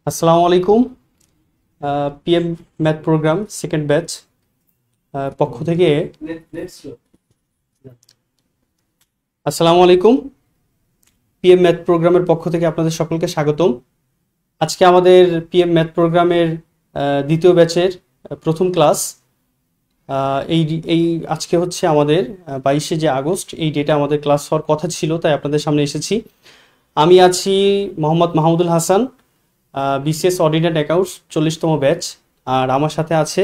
আসসালামু আলাইকুম। PM math program second batch পক্ষ থেকে আসসালামু আলাইকুম। পিএম ম্যাথ প্রোগ্রামের পক্ষ থেকে আপনাদের সকলকে স্বাগতম। আজকে আমাদের পিএম ম্যাথ প্রোগ্রামের দ্বিতীয় ব্যাচের প্রথম ক্লাস। এই এই আজকে হচ্ছে আমাদের 22শে আগস্ট, এই ডেটে আমাদের ক্লাস হওয়ার কথা ছিল, তাই আপনাদের সামনে এসেছি। আমি আছি Mohammad Mahmudul Hasan, BCS audit accounts 40তম ব্যাচ। আর আমার সাথে আছে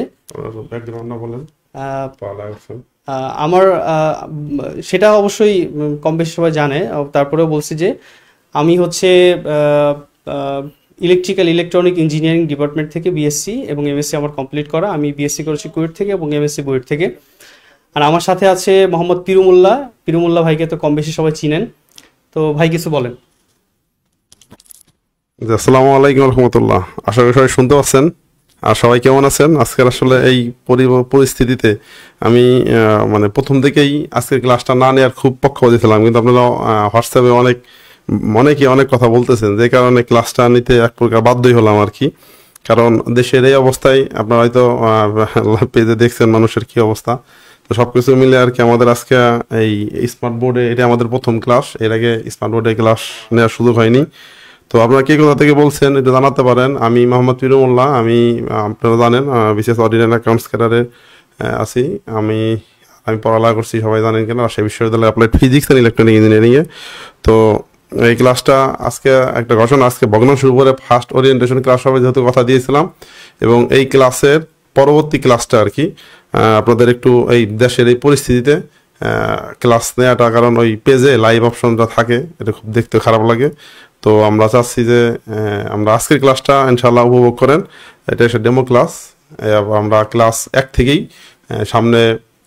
আমার সেটা অবশ্যই কম বেশি সবাই জানে, তারপরেও বলছি যে আমি হচ্ছে ইলেকট্রনিক ইঞ্জিনিয়ারিং ডিপার্টমেন্ট থেকে বিএসসি এবং এমএসসি আমার কমপ্লিট করা। আমি বিএসসি করেছি কুয়েট থেকে এবং এমএসসি বুয়েট থেকে। আর আমার সাথে আছে মোহাম্মদ পিরুমুল্লাহ ভাইকে তো কম বেশি সবাই চিনেন, তো ভাই কিছু বলেন। আসসালামু আলাইকুম রহমতুল্লাহ। আশা করি সবাই শুনতে পাচ্ছেন। আর সবাই কেমন আছেন? আজকের আসলে এই পরিস্থিতিতে আমি প্রথম থেকেই আজকের ক্লাসটা না নেওয়ার খুব পক্ষপাতী ছিলাম, কিন্তু আপনারা হোয়াটসঅ্যাপে অনেকে অনেক কথা বলতেছেন, যে কারণে ক্লাসটা নিতে এক প্রকার বাধ্যই হলাম আর কি। কারণ দেশের এই অবস্থায় আপনারা হয়তো পেজে দেখছেন মানুষের কি অবস্থা। তো সব কিছু মিলে আর কি আমাদের আজকে এই স্মার্ট বোর্ডে, এটা আমাদের প্রথম ক্লাস। এর আগে স্মার্ট বোর্ডে ক্লাস নেওয়ার সুযোগ হয়নি। তো আপনারা কে কোথা থেকে বলছেন এটা জানাতে পারেন। আমি মোহাম্মদ পিরুমুল্লাহ, আমি আপনারা জানেন বিশেষ অডিট অ্যান্ড অ্যাকাউন্টস ক্যাডারে আছি। আমি পড়ালেখা করছি, সবাই জানেন কেন, রাজশাহী বিশ্ববিদ্যালয়ে অ্যাপ্লাইড ফিজিক্স অ্যান্ড ইলেকট্রনিক ইঞ্জিনিয়ারিংয়ে। তো এই ক্লাসটা আজকে একটা ঘটনা, আজকে ভগ্নাংশের উপরে ফার্স্ট ওরিয়েন্টেশন ক্লাস হবে যেহেতু কথা দিয়েছিলাম, এবং এই ক্লাসের পরবর্তী ক্লাসটা আর কি আপনাদের একটু এই দেশের এই পরিস্থিতিতে ক্লাস নেওয়াটা, কারণ ওই পেজে লাইভ অপশনটা থাকে, এটা খুব দেখতে খারাপ লাগে। তো আমরা চাচ্ছি যে আমরা আজকের ক্লাসটা ইনশাল্লাহ উপভোগ করেন। এটা একটা ডেমো ক্লাস। আমরা ক্লাস 1 থেকেই সামনে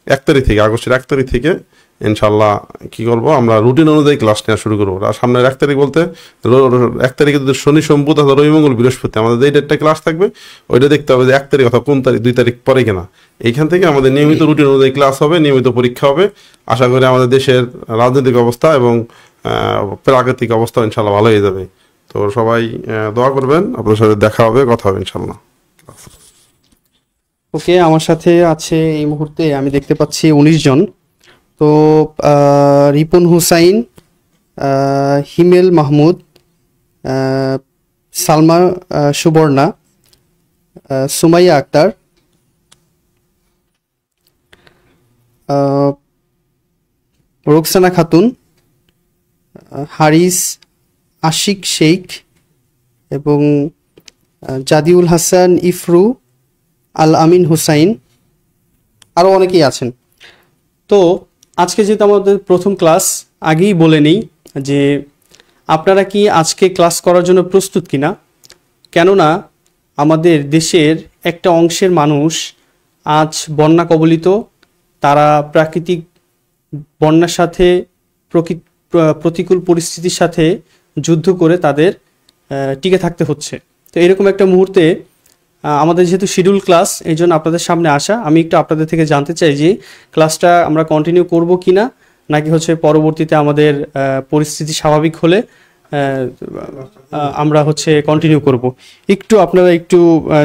1 তারিখ থেকে, আগস্টের 1 তারিখ থেকে ইনশাল্লাহ কি করব, আমরা রুটিন অনুযায়ী ক্লাস নেওয়া শুরু করবো। আর সামনের 1 তারিখ বলতে 1 তারিখে যদি শনি সোম বুধ অথবা রবি মঙ্গল বৃহস্পতি আমাদের যেই ডেটটা ক্লাস থাকবে, ওইটা দেখতে হবে যে 1 তারিখ অথবা কোন তারিখ, 2 তারিখ পরে কিনা। এইখান থেকে আমাদের নিয়মিত রুটিন অনুযায়ী ক্লাস হবে, নিয়মিত পরীক্ষা হবে। আশা করি আমাদের দেশের রাজনৈতিক অবস্থা এবং প্রাকৃতিক অবস্থা ইনশাল্লাহ ভালো হয়ে যাবে। তো সবাই দোয়া করবেন, আপনার সাথে দেখা হবে, কথা হবে ইনশাল্লাহ। ওকে, আমার সাথে আছে এই মুহূর্তে আমি দেখতে পাচ্ছি 19 জন। তো রিপন হুসাইন, হিমেল মাহমুদ, সালমা সুবর্ণা, সুমাইয়া আক্তার, রোকসানা খাতুন, হারিস আশিক শেখ এবং জাদিউল হাসান ইফরু, আল আমিন হুসাইন, আরও অনেকেই আছেন। তো আজকে যেহেতু আমাদের প্রথম ক্লাস, আগেই বলে নিই যে আপনারা কি আজকে ক্লাস করার জন্য প্রস্তুত কিনা। কেননা আমাদের দেশের একটা অংশের মানুষ আজ বন্যা কবলিত, তারা প্রাকৃতিক বন্যার সাথে প্রতিকূল পরিস্থিতির সাথে যুদ্ধ করে তাদের টিকে থাকতে হচ্ছে। তো এরকম একটা মুহূর্তে আমাদের যেহেতু শিডিউল ক্লাস, এই জন্য আপনাদের সামনে আসা। আমি একটু আপনাদের থেকে জানতে চাই যে ক্লাসটা আমরা কন্টিনিউ করব কি না, নাকি হচ্ছে পরবর্তীতে আমাদের পরিস্থিতি স্বাভাবিক হলে আমরা হচ্ছে কন্টিনিউ করব। একটু আপনারা একটু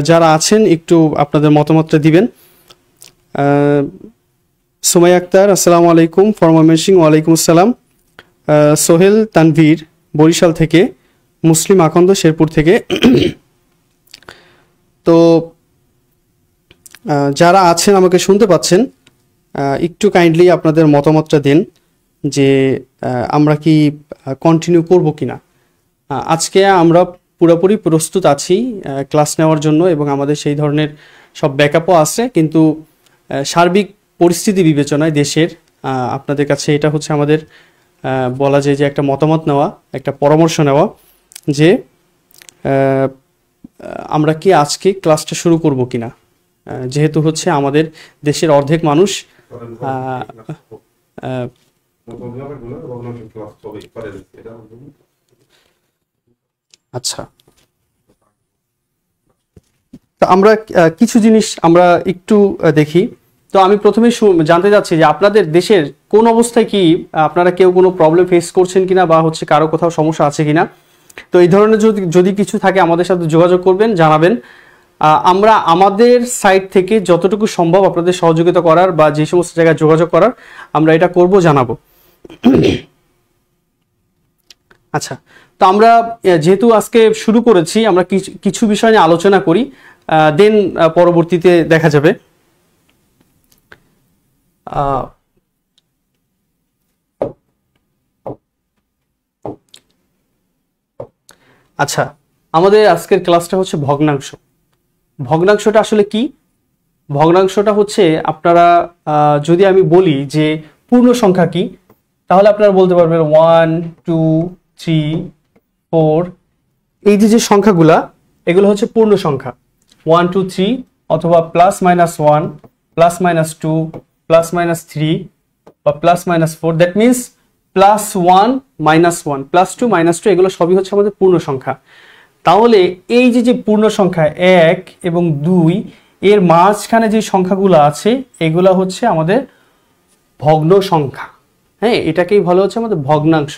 যারা আছেন একটু আপনাদের মতামতটা দিবেন। সুমাইয়া আক্তার, আসসালামু আলাইকুম। ফরমা মেশিং, ওয়ালাইকুম আসসালাম। সোহেল তানভীর বরিশাল থেকে, মুসলিম আকন্দ শেরপুর থেকে। তো যারা আছেন আমাকে শুনতে পাচ্ছেন, একটু কাইন্ডলি আপনাদের মতামতটা দেন যে আমরা কি কন্টিনিউ করব কিনা। আজকে আমরা পুরোপুরি প্রস্তুত আছি ক্লাস নেওয়ার জন্য এবং আমাদের সেই ধরনের সব ব্যাকআপও আছে, কিন্তু সার্বিক পরিস্থিতি বিবেচনায় দেশের আপনাদের কাছে এটা হচ্ছে আমাদের বলা যায় যে একটা মতামত নেওয়া, একটা পরামর্শ নেওয়া যে আমরা কি আজকে ক্লাসটা শুরু করব কিনা, যেহেতু হচ্ছে আমাদের দেশের অর্ধেক মানুষ আচ্ছা। তো আমরা কিছু জিনিস আমরা একটু দেখি। তো আমি প্রথমে জানতে চাচ্ছি যে আপনাদের দেশের কোন অবস্থায় কি, আপনারা কেউ কোনো প্রবলেম ফেস করছেন কিনা বা হচ্ছে কারো কোথাও সমস্যা আছে কিনা। তো এই ধরনের যদি কিছু থাকে আমাদের সাথে যোগাযোগ করবেন, জানাবেন। আমরা আমাদের সাইড থেকে যতটুকু সম্ভব আপনাদের সহযোগিতা করার বা যে সমস্ত জায়গায় যোগাযোগ করার আমরা এটা করব, জানাবো। আচ্ছা, তো আমরা যেহেতু আজকে শুরু করেছি, আমরা কিছু বিষয় নিয়ে আলোচনা করি, দেন পরবর্তীতে দেখা যাবে। আচ্ছা, আমাদের আজকের ক্লাসটা হচ্ছে ভগ্নাংশ। ভগ্নাংশটা আসলে কি? ভগ্নাংশটা হচ্ছে আপনারা যদি আমি বলি যে পূর্ণ সংখ্যা কি, তাহলে আপনারা বলতে পারবেন 1 2 3 4, এই যে সংখ্যাগুলা এগুলো হচ্ছে পূর্ণ সংখ্যা। 1 2 3 অথবা +-1 +-2 +-3 বা +-4, দ্যাট মিনস +1 -1 +2 -2 এগুলো সবই হচ্ছে আমাদের পূর্ণ সংখ্যা। তাহলে এই যে পূর্ণ সংখ্যা 1 এবং 2 এর মাঝখানে যে সংখ্যাগুলো আছে এগুলো হচ্ছে আমাদের ভগ্ন সংখ্যা। হ্যাঁ, এটাকেই বলা হচ্ছে আমাদের ভগ্নাংশ।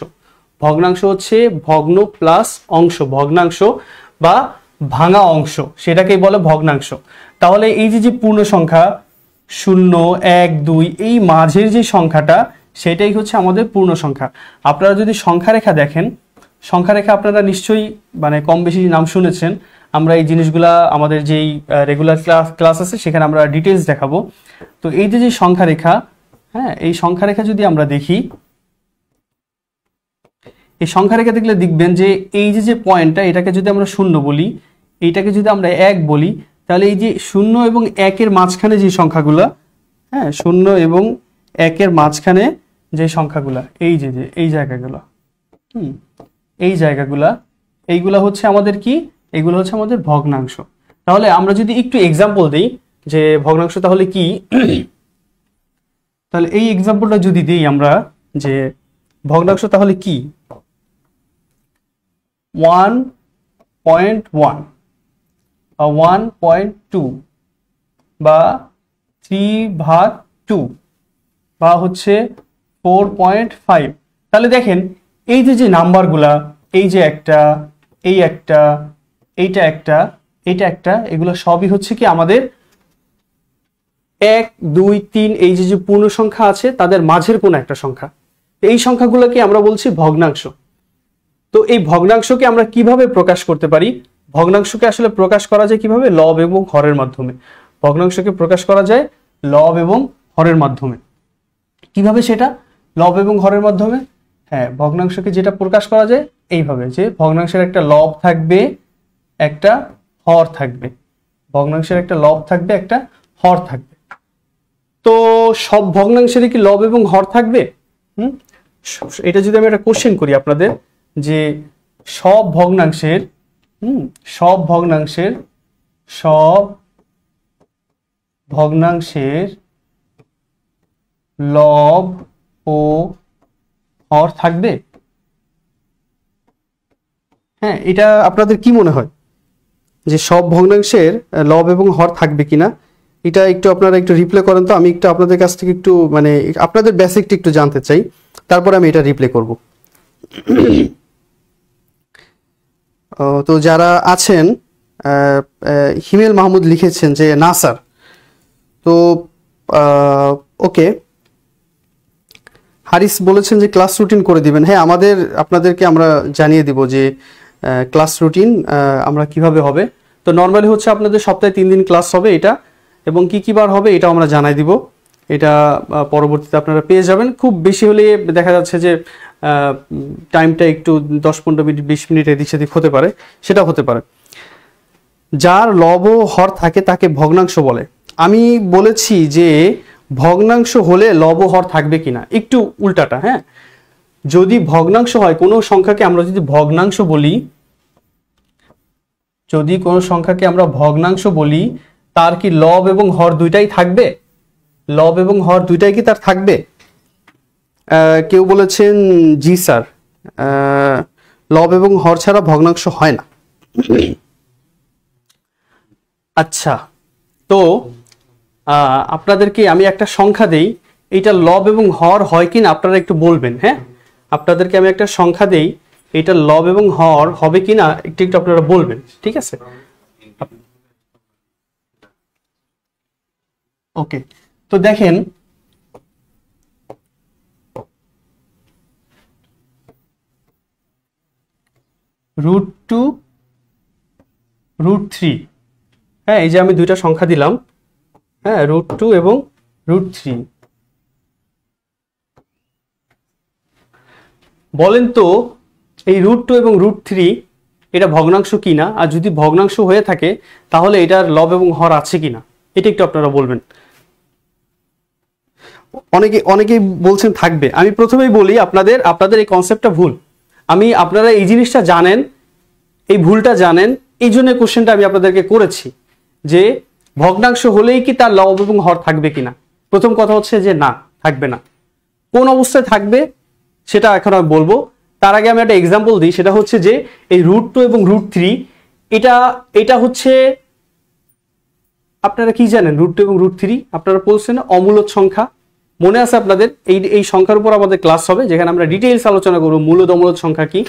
ভগ্নাংশ হচ্ছে ভগ্ন প্লাস অংশ, ভগ্নাংশ বা ভাঙা অংশ, সেটাকেই বলে ভগ্নাংশ। তাহলে এই যে পূর্ণ সংখ্যা 0 1 2 এই মাঝের যে সংখ্যাটা সেটাই হচ্ছে আমাদের পূর্ণ সংখ্যা। আপনারা যদি সংখ্যা রেখা দেখেন, সংখ্যা রেখা আপনারা নিশ্চয়ই মানে কম বেশি নাম শুনেছেন। আমরা এই জিনিসগুলা আমাদের যেই রেগুলার ক্লাস আছে সেখানে আমরা ডিটেলস দেখাবো। তো এই যে সংখ্যা রেখা, হ্যাঁ, এই সংখ্যা রেখা যদি আমরা দেখি, এই সংখ্যা রেখা দেখলে দেখবেন যে এই যে পয়েন্টটা, এটাকে যদি আমরা 0 বলি, এইটাকে যদি আমরা 1 বলি, তাহলে এই যে 0 এবং 1 এর মাঝখানে যে সংখ্যাগুলা, হ্যাঁ, 0 এবং 1 এর মাঝখানে যে সংখ্যাগুলা, এই যে এই জায়গাগুলো, এই জায়গাগুলা, এইগুলা হচ্ছে আমাদের কি? এগুলো হচ্ছে আমাদের ভগ্নাংশ। তাহলে আমরা যদি একটু এক্সাম্পল দিই যে ভগ্নাংশ তাহলে কি, তাহলে এই এক্সাম্পলটা যদি দিই আমরা যে ভগ্নাংশ তাহলে কি, 1.1 বা 1.2 বা 3/2 বা হচ্ছে 4.5। তাহলে দেখেন এই যে নাম্বারগুলা, এই যে একটা, এই একটা, এইটা একটা, এইটা একটা, এগুলো সবই হচ্ছে কি আমাদের 1 2 3 এই যে পূর্ণ সংখ্যা আছে তাদের মাঝের কোন একটা সংখ্যা। এই সংখ্যাগুলোকে আমরা বলছি ভগ্নাংশ। তো এই ভগ্নাংশকে আমরা কিভাবে প্রকাশ করতে পারি? ভগ্নাংশকে আসলে প্রকাশ করা যায় কিভাবে? লব এবং হরের মাধ্যমে। ভগ্নাংশকে প্রকাশ করা যায় লব এবং হরের মাধ্যমে। কিভাবে সেটা? লব এবং হরের মাধ্যমে। হ্যাঁ, ভগ্নাংশকে যেটা প্রকাশ করা যায় এইভাবে যে ভগ্নাংশের একটা লব থাকবে, একটা হর থাকবে। ভগ্নাংশের একটা লব থাকবে, একটা হর থাকবে। তো সব ভগ্নাংশেরই কি লব এবং হর থাকবে? এটা যদি আমি একটা কোশ্চেন করি আপনাদের যে সব ভগ্নাংশের লব ও হর থাকবে? হ্যাঁ, এটা আপনাদের কি মনে হয় যে সব ভগ্নাংশের লব এবং হর থাকবে কিনা? এটা একটু আপনারা একটু রিপ্লে করেন তো। আমি একটু আপনাদের কাছ থেকে একটু মানে আপনাদের বেসিকটা একটু জানতে চাই, তারপরে আমি এটা রিপ্লে করব। তো যারা আছেন, হিমেল মাহমুদ লিখেছেন যে না স্যার। তো ওকে, হারিস বলেছেন যে ক্লাস রুটিন করে দিবেন। হ্যাঁ, আপনাদেরকে আমরা জানিয়ে দিব যে ক্লাস রুটিন আমরা কিভাবে হবে। তো নর্মালি হচ্ছে আপনাদের সপ্তাহে 3 দিন ক্লাস হবে এটা, এবং কি বার হবে এটাও আমরা জানাই দিব। এটা পরবর্তীতে আপনারা পেয়ে যাবেন। খুব বেশি হলে দেখা যাচ্ছে যে টাইমটা একটু 10-15 মিনিট 20 মিনিট এদিক সেদিক হতে পারে, সেটা হতে পারে। যার লব ও হর থাকে তাকে ভগ্নাংশ বলে। আমি বলেছি যে ভগ্নাংশ হলে লব ও হর থাকবে কিনা, একটু উল্টাটা। হ্যাঁ, যদি ভগ্নাংশ হয় কোনো সংখ্যাকে আমরা যদি ভগ্নাংশ বলি, যদি কোনো সংখ্যাকে আমরা ভগ্নাংশ বলি, তার কি লব এবং হর দুইটাই থাকবে? লব এবং হর দুইটাই কি তার থাকবে? কেউ বলেছেন জি স্যার, লব এবং হর ছাড়া ভগ্নাংশ হয় না। আচ্ছা, তো আপনাদেরকে আমি একটা সংখ্যা দেই, এইটা লব এবং হর হয় কিনা আপনারা একটু বলবেন। হ্যাঁ, আপনাদেরকে আমি একটা সংখ্যা দেই, এটা লব এবং হর হবে কিনা একটু একটু আপনারা বলবেন, ঠিক আছে? ওকে, তো দেখেন √2 √3, হ্যাঁ এই যে আমি দুইটা সংখ্যা দিলাম, হ্যাঁ √2 এবং √3। বলেন তো এই √2 এবং √3 এটা ভগ্নাংশ কিনা, আর যদি ভগ্নাংশ হয়ে থাকে তাহলে এটার লব এবং হর আছে কিনা, এটা একটু আপনারা বলবেন। অনেকেই বলছেন থাকবে। আমি প্রথমেই বলি আপনাদের এই কনসেপ্টটা ভুল। আপনারা এই জিনিসটা জানেন, এই ভুলটা জানেন, এই জন্য কোশ্চেনটা আমি আপনাদেরকে করেছি যে ভগ্নাংশ হলেই কি তার লব এবং হর থাকবে কিনা। প্রথম কথা হচ্ছে যে না, থাকবে না। কোন অবস্থায় থাকবে সেটা এখন আমি বলবো। তার আগে আমি একটা এক্সাম্পল দিই, সেটা হচ্ছে যে এই √2 এবং √3 এটা হচ্ছে, আপনারা কি জানেন √2 এবং √3 আপনারা বলছেন অমূলদ সংখ্যা। মনে আছে আপনাদের এই সংখ্যার উপর আমাদের ক্লাস হবে যেখানে আমরা ডিটেইলস আলোচনা করব মূলদ অমূলদ সংখ্যা কি।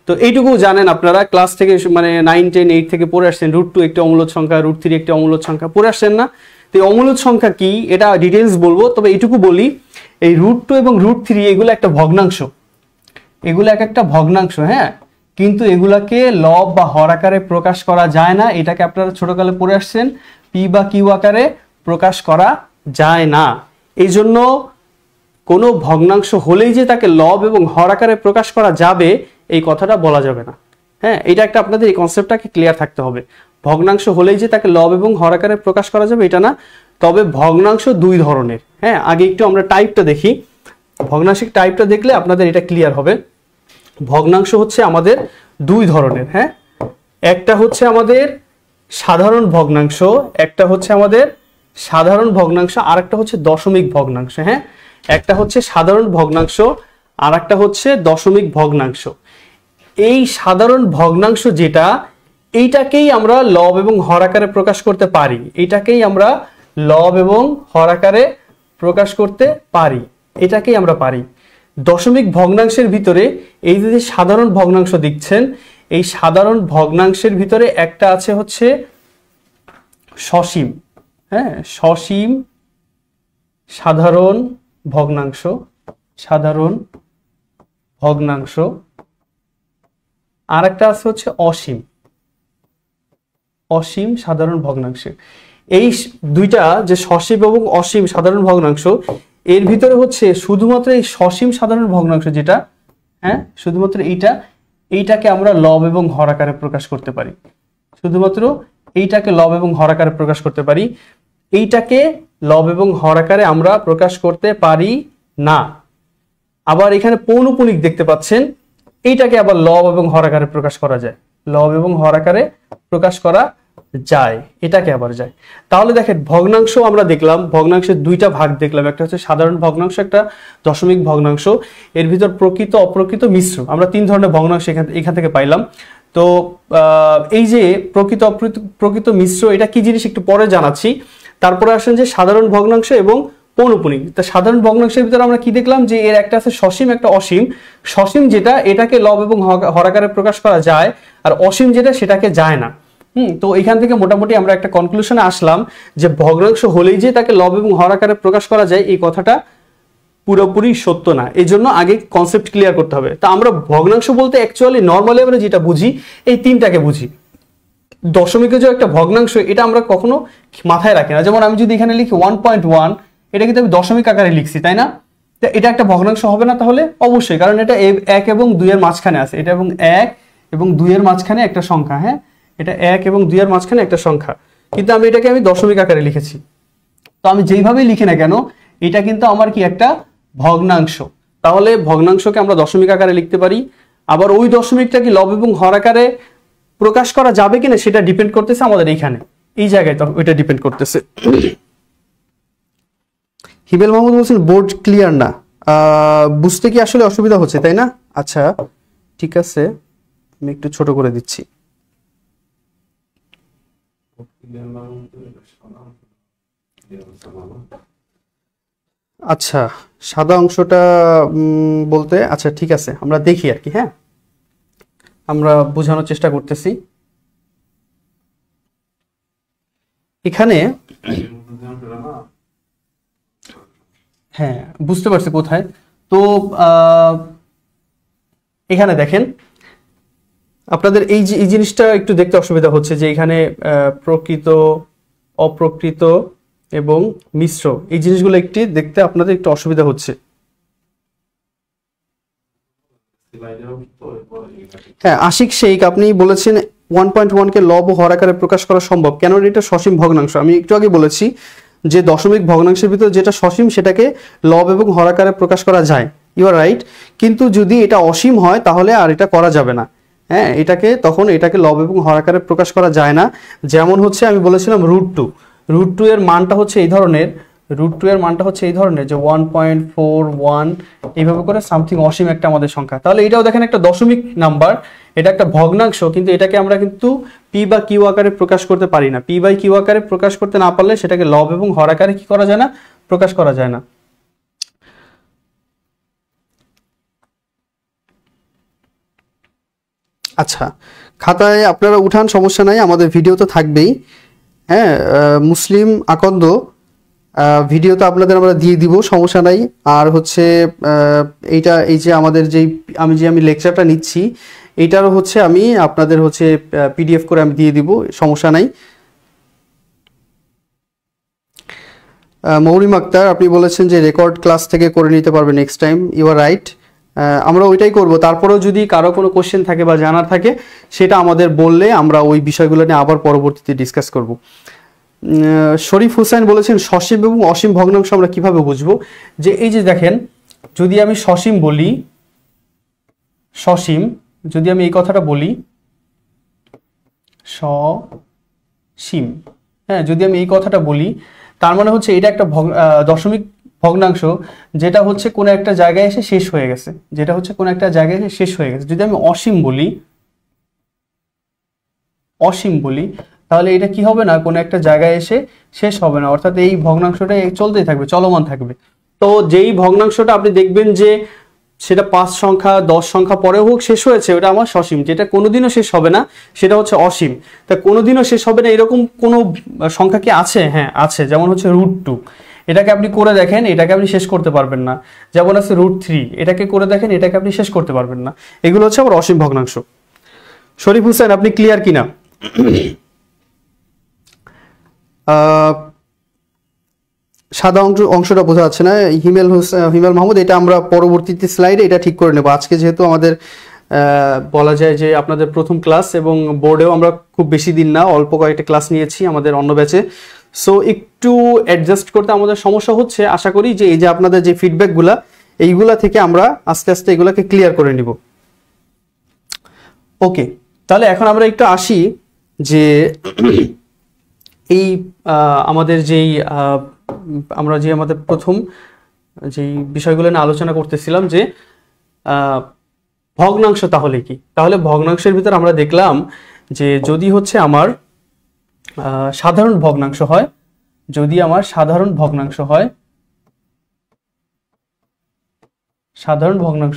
তো এইটুকু জানেন আপনারা, ক্লাস থেকে মানে 9, 10, 8 থেকে পড়ে আসছেন √2 একটি অমূলদ সংখ্যা, √3 একটি অমূলদ সংখ্যা পড়ে আসছেন না? তো এই অমূলদ সংখ্যা কি এটা ডিটেইলস বলবো, তবে এইটুকু বলি এই √2 এবং √3 এগুলো একটা ভগ্নাংশ, এগুলো এক একটা ভগ্নাংশ, হ্যাঁ, কিন্তু এগুলাকে লব বা হর আকারে প্রকাশ করা যায় না। এটাকে আপনারা ছোটকালে পড়ে আসছেন, পি বা কিউ আকারে প্রকাশ করা যায় না। এই জন্য কোনো ভগ্নাংশ হলেই যে তাকে লব এবং হর আকারে প্রকাশ করা যাবে এই কথাটা বলা যাবে না। হ্যাঁ, এটা একটা আপনাদের এই কনসেপ্টটাকে ক্লিয়ার থাকতে হবে। ভগ্নাংশ হলেই যে তাকে লব এবং হর আকারে প্রকাশ করা যাবে এটা না। তবে ভগ্নাংশ দুই ধরনের। হ্যাঁ, আগে একটু আমরা টাইপটা দেখি। ভগ্নাংশিক টাইপটা দেখলে আপনাদের এটা ক্লিয়ার হবে। ভগ্নাংশ হচ্ছে আমাদের দুই ধরনের। হ্যাঁ, একটা হচ্ছে আমাদের সাধারণ ভগ্নাংশ, একটা হচ্ছে আমাদের সাধারণ ভগ্নাংশ, আর একটা হচ্ছে দশমিক ভগ্নাংশ। হ্যাঁ, একটা হচ্ছে সাধারণ ভগ্নাংশ আর একটা হচ্ছে দশমিক ভগ্নাংশ। এই সাধারণ ভগ্নাংশ যেটা, এইটাকেই আমরা লব এবং হর আকারে প্রকাশ করতে পারি, এইটাকেই আমরা লব এবং হর আকারে প্রকাশ করতে পারি, এটাকেই আমরা পারি। দশমিক ভগ্নাংশের ভিতরে এই যে সাধারণ ভগ্নাংশ দেখছেন, এই সাধারণ ভগ্নাংশের ভিতরে একটা আছে হচ্ছে সসীম। হ্যাঁ, সসীম সাধারণ ভগ্নাংশ, সাধারণ ভগ্নাংশ, আর একটা আছে হচ্ছে অসীম, অসীম সাধারণ ভগ্নাংশ। এই দুইটা যে সসীম এবং অসীম সাধারণ ভগ্নাংশ, এর ভিতরে হচ্ছে শুধুমাত্র এই সসীম সাধারণ ভগ্নাংশ যেটা, হ্যাঁ শুধুমাত্র এইটাকে আমরা লব এবং হর আকারে প্রকাশ করতে পারি। শুধুমাত্র এইটাকে লব এবং হর আকারে প্রকাশ করতে পারি, এইটাকে লব এবং হর আকারে আমরা প্রকাশ করতে পারি না। আবার এখানে পৌনঃপুনিক দেখতে পাচ্ছেন, এইটাকে আবার লব এবং হর আকারে প্রকাশ করা যায়, লব এবং হর আকারে প্রকাশ করা যায়, এটাকে আবার যায়। তাহলে দেখেন ভগ্নাংশ আমরা দেখলাম, ভগ্নাংশের দুইটা ভাগ দেখলাম, একটা হচ্ছে সাধারণ ভগ্নাংশ, একটা দশমিক ভগ্নাংশ। এর ভিতর প্রকৃত অপ্রকৃত মিশ্র, আমরা তিন ধরনের ভগ্নাংশ এখান থেকে পাইলাম। তো এই যে প্রকৃত মিশ্র এটা কি জিনিস একটু পরে জানাচ্ছি। তারপরে আসেন যে সাধারণ ভগ্নাংশ এবং পৌনঃপুনিক। তা সাধারণ ভগ্নাংশের ভিতরে আমরা কি দেখলাম যে এর একটা আছে সসীম, একটা অসীম। সসীম যেটা, এটাকে লব এবং হর আকারে প্রকাশ করা যায়, আর অসীম যেটা সেটাকে যায় না। তো এখান থেকে মোটামুটি আমরা একটা কনক্লুশনে আসলাম যে ভগ্নাংশ হলেই যে তাকে লব এবং হর আকারে প্রকাশ করা যায় এই কথাটা পুরোপুরি সত্য না। এই জন্য আগে কনসেপ্ট ক্লিয়ার করতে হবে। তা আমরা ভগ্নাংশ বলতে অ্যাকচুয়ালি নর্মালি আমরা যেটা বুঝি এই তিনটাকে বুঝি। দশমিকের যে একটা ভগ্নাংশ এটা আমরা কখনো মাথায় রাখি না। যেমন আমি যদি এখানে লিখি 1.1, এটা কিন্তু আমি দশমিক আকারে লিখছি, তাই না? তো এটা একটা ভগ্নাংশ হবে না তাহলে? অবশ্যই, কারণ এটা 1 এবং 2 এর মাঝখানে আছে। এটা এবং 1 এবং 2 এর মাঝখানে একটা সংখ্যা। হ্যাঁ, এটা 1 এবং 2 এর মাঝখানে একটা সংখ্যা, কিন্তু এটাকে আমি দশমিক আকারে লিখেছি। তো আমি যেইভাবেই লিখি না কেন এটা কিন্তু আমার কি একটা ভগ্নাংশ। তাহলে ভগ্নাংশকে আমরা দশমিক আকারে লিখতে পারি। আবার ওই দশমিকটা কি লব এবং হর আকারে প্রকাশ করা যাবে কিনা সেটা ডিপেন্ড করতেছে আমাদের এইখানে, এই জায়গায় তো ওইটা ডিপেন্ড করতেছে। হিবেল মাহমুদ বলছেন বোর্ড ক্লিয়ার না, বুঝতে কি আসলে অসুবিধা হচ্ছে, তাই না? আচ্ছা ঠিক আছে, আমি একটু ছোট করে দিচ্ছি। আচ্ছা, সাদা অংশটা বলতে, আচ্ছা ঠিক আছে আমরা দেখি আর কি। হ্যাঁ, আমরা বোঝানোর চেষ্টা করতেছি। এখানে হ্যাঁ বুঝতে পারছি কোথায়। তো এখানে দেখেন আপনাদের এই জিনিসটা একটু দেখতে অসুবিধা হচ্ছে যে এখানে প্রকৃত, অপ্রকৃত এবং মিশ্র এই জিনিসগুলো একটি দেখতে আপনাদের একটু অসুবিধা হচ্ছে। হ্যাঁ আশিক শেখ আপনি বলেছেন 1.1 কে লব ও হর আকারে প্রকাশ করা সম্ভব, কেন এটা সসীম ভগ্নাংশ। আমি একটু আগে বলেছি যে দশমিক ভগ্নাংশের ভিতর যেটা সসীম সেটাকে লব এবং হর আকারে প্রকাশ করা যায়, ইউ আর রাইট। কিন্তু যদি এটা অসীম হয় তাহলে আর এটা করা যাবে না। হ্যাঁ তখন এটাকে লব এবং হর আকারে প্রকাশ করা যায় না। যেমন হচ্ছে আমি বলেছিলাম √2 এর মানটা হচ্ছে এই ধরনের, √2 এর মানটা হচ্ছে এই ধরনের যে 1.41 এইভাবে করে সামথিং অসীম একটা আমাদের সংখ্যা। তাহলে এটাও দেখেন একটা দশমিক নাম্বার, এটা একটা ভগ্নাংশ, কিন্তু এটাকে আমরা কিন্তু পি বা কিউ আকারে প্রকাশ করতে পারি না। পি বাই কিউ আকারে প্রকাশ করতে না পারলে সেটাকে লব এবং হর আকারে কি করা যায় না, প্রকাশ করা যায় না। আচ্ছা খাতায় আপনারা উঠান, সমস্যা নাই, আমাদের ভিডিও তো থাকবেই। হ্যাঁ মুসলিম আকন্দ ভিডিও তো আপনাদের আমরা দিয়ে দিব, সমস্যা নাই। আর হচ্ছে এইটা এই যে আমাদের আমি লেকচারটা নিচ্ছি এইটারও হচ্ছে আমি আপনাদের হচ্ছে পিডিএফ করে আমি দিয়ে দিব, সমস্যা নাই। মৌরিম আক্তার আপনি বলেছেন যে রেকর্ড ক্লাস থেকে করে নিতে পারবে next time, you are right. আমরা ওইটাই করব। তারপরেও যদি কারো কোনো কোশ্চেন থাকে বা জানার থাকে সেটা আমাদের বললে আমরা ওই বিষয়গুলো নিয়ে আবার পরবর্তীতে ডিসকাস করব। শরীফ হুসাইন বলেছেন সসীম এবং অসীম ভগ্নাংশ আমরা কিভাবে বুঝবো, যে এই যে দেখেন যদি আমি সসীম বলি, সসীম যদি আমি এই কথাটা বলি সসীম, হ্যাঁ যদি আমি এই কথাটা বলি তার মানে হচ্ছে এটা একটা দশমিক ভগ্নাংশ যেটা হচ্ছে কোনো একটা জায়গায় এসে শেষ হয়ে গেছে, যেটা হচ্ছে কোনো একটা জায়গায় এসে শেষ হয়ে গেছে। যদি আমি অসীম বলি তাহলে এটা কি হবে না, কোনো একটা জায়গায় এসে শেষ হবে না, অর্থাৎ এই ভগ্নাংশটা চলতেই থাকবে, চলমান থাকবে। তো যেই ভগ্নাংশটা আপনি দেখবেন যে সেটা 5 সংখ্যা 10 সংখ্যা পরেও হোক শেষ হয়েছে, ওটা আমার সসীম। যেটা কোনোদিনও শেষ হবে না সেটা হচ্ছে অসীম। তা কোনোদিনও শেষ হবে না এরকম কোনো সংখ্যা কি আছে? হ্যাঁ আছে, যেমন হচ্ছে √2, এটাকে আপনি করে দেখেন, এটাকে আপনি শেষ করতে পারবেন না। যেমন আছে √3, এটাকে করে দেখেন, এটাকে আপনি শেষ করতে পারবেন না। এগুলো হচ্ছে আবার অসীম ভগ্নাংশ। শরীফ হোসেন আপনি ক্লিয়ার কিনা? সাদা অংশটা বোঝা যাচ্ছে না। হিমেল মাহমুদ, এটা আমরা পরবর্তীতে স্লাইডে এটা ঠিক করে নেব। আজকে যেহেতু আমাদের বলা যায় যে আপনাদের প্রথম ক্লাস এবং বোর্ডেও আমরা খুব বেশি দিন না, অল্প কয়েকটা ক্লাস নিয়েছি আমাদের অন্য ব্যাচে, সো একটু অ্যাডজাস্ট করতে আমাদের সমস্যা হচ্ছে। আশা করি যে এই যে আপনাদের যে ফিডব্যাকগুলা এইগুলা থেকে আমরা আস্তে আস্তে এগুলাকে ক্লিয়ার করে নিব। ওকে, তাহলে এখন আমরা একটু আসি যে এই আমাদের যেই আমাদের প্রথম যেই বিষয়গুলো নিয়ে আলোচনা করতেছিলাম যে ভগ্নাংশ তাহলে কি। তাহলে ভগ্নাংশের ভিতর আমরা দেখলাম যে যদি হচ্ছে আমার সাধারণ ভগ্নাংশ হয়, যদি আমার সাধারণ ভগ্নাংশ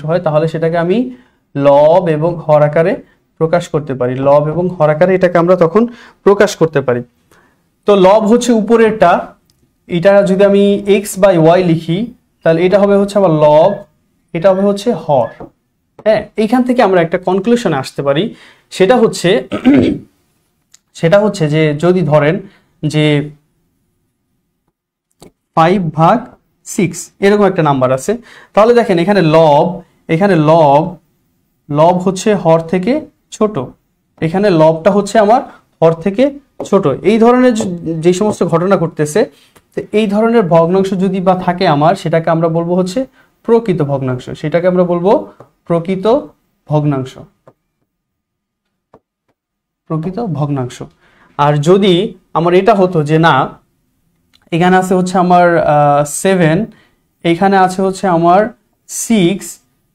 হয় তাহলে সেটাকে আমি লব এবং হর আকারে প্রকাশ করতে পারি। লব এবং হর আকারে এটাকে আমরা তখন প্রকাশ করতে পারি। তো লব হচ্ছে উপরেরটা, এটা যদি আমি x/y লিখি তাহলে এটা হবে হচ্ছে আমার লব, এটা হবে হচ্ছে হর। হ্যাঁ, এইখান থেকে আমরা একটা কনক্লুশনে আসতে পারি, সেটা হচ্ছে যে যদি ধরেন যে 5/6 এরকম একটা নাম্বার আছে, তাহলে দেখেন এখানে লব হচ্ছে হর থেকে ছোট, এখানে লবটা হচ্ছে আমার হর থেকে ছোট। এই ধরনের যে সমস্ত ঘটনা ঘটতেছে, তো এই ধরনের ভগ্নাংশ যদি বা থাকে আমার, সেটাকে আমরা বলবো হচ্ছে প্রকৃত ভগ্নাংশ। সেটাকে আমরা বলবো প্রকৃত ভগ্নাংশ। আর যদি আমার এটা হতো যে না, এখানে আছে হচ্ছে আমার 7, এখানে আছে হচ্ছে আমার 6,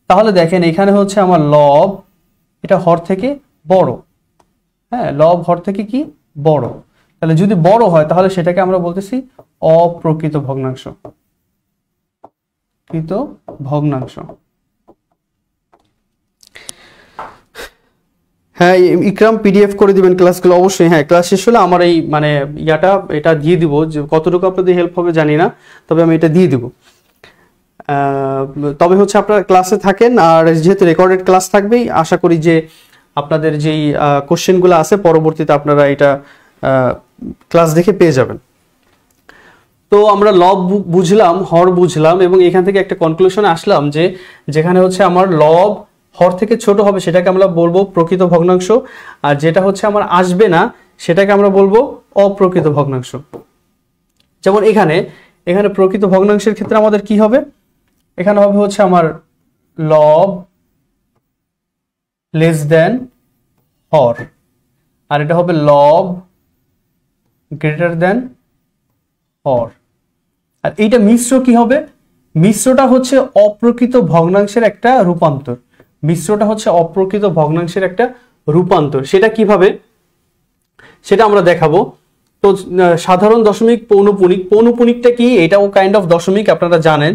তাহলে দেখেন এখানে হচ্ছে আমার লব এটা হর থেকে বড়। হ্যাঁ, লব হর থেকে কি বড়। তাহলে যদি বড় হয় তাহলে সেটাকে আমরা বলতেছি অপ্রকৃত ভগ্নাংশ। হ্যাঁ ইকরাম পিডিএফ করে দিবেন ক্লাসগুলো অবশ্যই। হ্যাঁ ক্লাস শেষ হলে আমার এই মানে এটা দিয়ে দিব, যে কতটুকু আপনাদের হেল্প হবে জানি না, তবে আমি এটা দিয়ে দিব। তবে হচ্ছে আপনারা ক্লাসে থাকেন, আর যেহেতু রেকর্ডেড ক্লাস থাকবেই, আশা করি যে আপনাদের যেই কোশ্চেনগুলো আছে পরবর্তীতে আপনারা এটা ক্লাস দেখে পেয়ে যাবেন। তো আমরা লব বুঝলাম, হর বুঝলাম, এবং এখান থেকে একটা কনক্লুশনে আসলাম যে যেখানে হচ্ছে আমার লব হর থেকে ছোট হবে সেটাকে আমরা বলবো প্রকৃত ভগ্নাংশ, আর যেটা হচ্ছে আমার আসবে না সেটাকে আমরা বলবো অপ্রকৃত ভগ্নাংশ। যেমন এখানে প্রকৃত ভগ্নাংশের ক্ষেত্রে আমাদের কি হবে, এখানে হবে হচ্ছে আমার লব লেস দেন হর, আর এটা হবে লব গ্রেটার দেন হর। আর এইটা মিশ্র কি হবে, মিশ্রটা হচ্ছে অপ্রকৃত ভগ্নাংশের একটা রূপান্তর, মিশ্রটা হচ্ছে অপ্রকৃত ভগ্নাংশের একটা রূপান্তর। সেটা কিভাবে সেটা আমরা দেখাবো। তো সাধারণ দশমিক, পৌনপুণিক, পৌনপুণিকটা কি, এটাও কাইন্ড অফ দশমিক, আপনারা জানেন।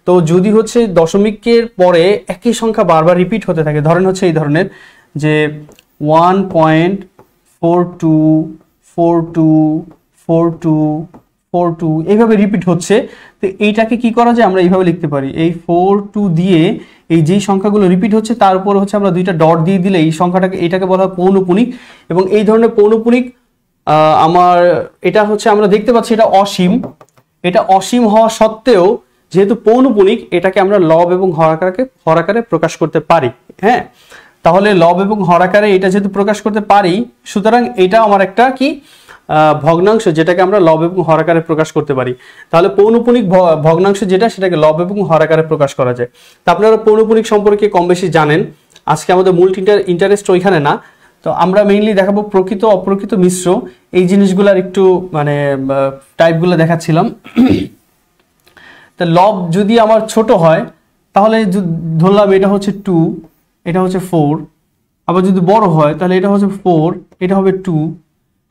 তো যদি হচ্ছে দশমিকের পরে একই সংখ্যা বারবার রিপিট হতে থাকে, ধরেন হচ্ছে এই ধরনের যে 1.42424242 এইভাবে রিপিট হচ্ছে, তো এইটাকে কি করা যায়, আমরা এইভাবে লিখতে পারি, এই 42 দিয়ে এই যেই সংখ্যাগুলো রিপিট হচ্ছে তার উপর হচ্ছে আমরা দুইটা ডট দিয়ে দিলে এই সংখ্যাটাকে, এটাকে বলা হয় পৌনপুণিক। এবং এই ধরনের পৌনপুণিক আমার এটা হচ্ছে আমরা দেখতে পাচ্ছি এটা অসীম, এটা অসীম হওয়া সত্ত্বেও যেহেতু পৌনপুণিক, এটাকে আমরা লব এবং হর আকারে প্রকাশ করতে পারি। হ্যাঁ, তাহলে লব এবং হর আকারে এটা যেহেতু প্রকাশ করতে পারি, সুতরাং এটা আমার একটা কি ভগ্নাংশ, যেটাকে আমরা লব এবং হর আকারে প্রকাশ করতে পারি। তাহলে পৌনপুণিক ভগ্নাংশ যেটা, সেটাকে লব এবং হর আকারে প্রকাশ করা যায়। তা আপনারা পৌনপুণিক সম্পর্কে কম বেশি জানেন, আজকে আমাদের মূল ইন্টারেস্ট ওইখানে না। তো আমরা মেইনলি দেখাবো প্রকৃত অপ্রকৃত মিশ্র, এই জিনিসগুলোর একটু মানে টাইপগুলো দেখাচ্ছিলাম। তা লব যদি আমার ছোট হয় তাহলে ধরলাম এটা হচ্ছে 2, এটা হচ্ছে 4, আবার যদি বড় হয় তাহলে এটা হচ্ছে 4, এটা হবে 2।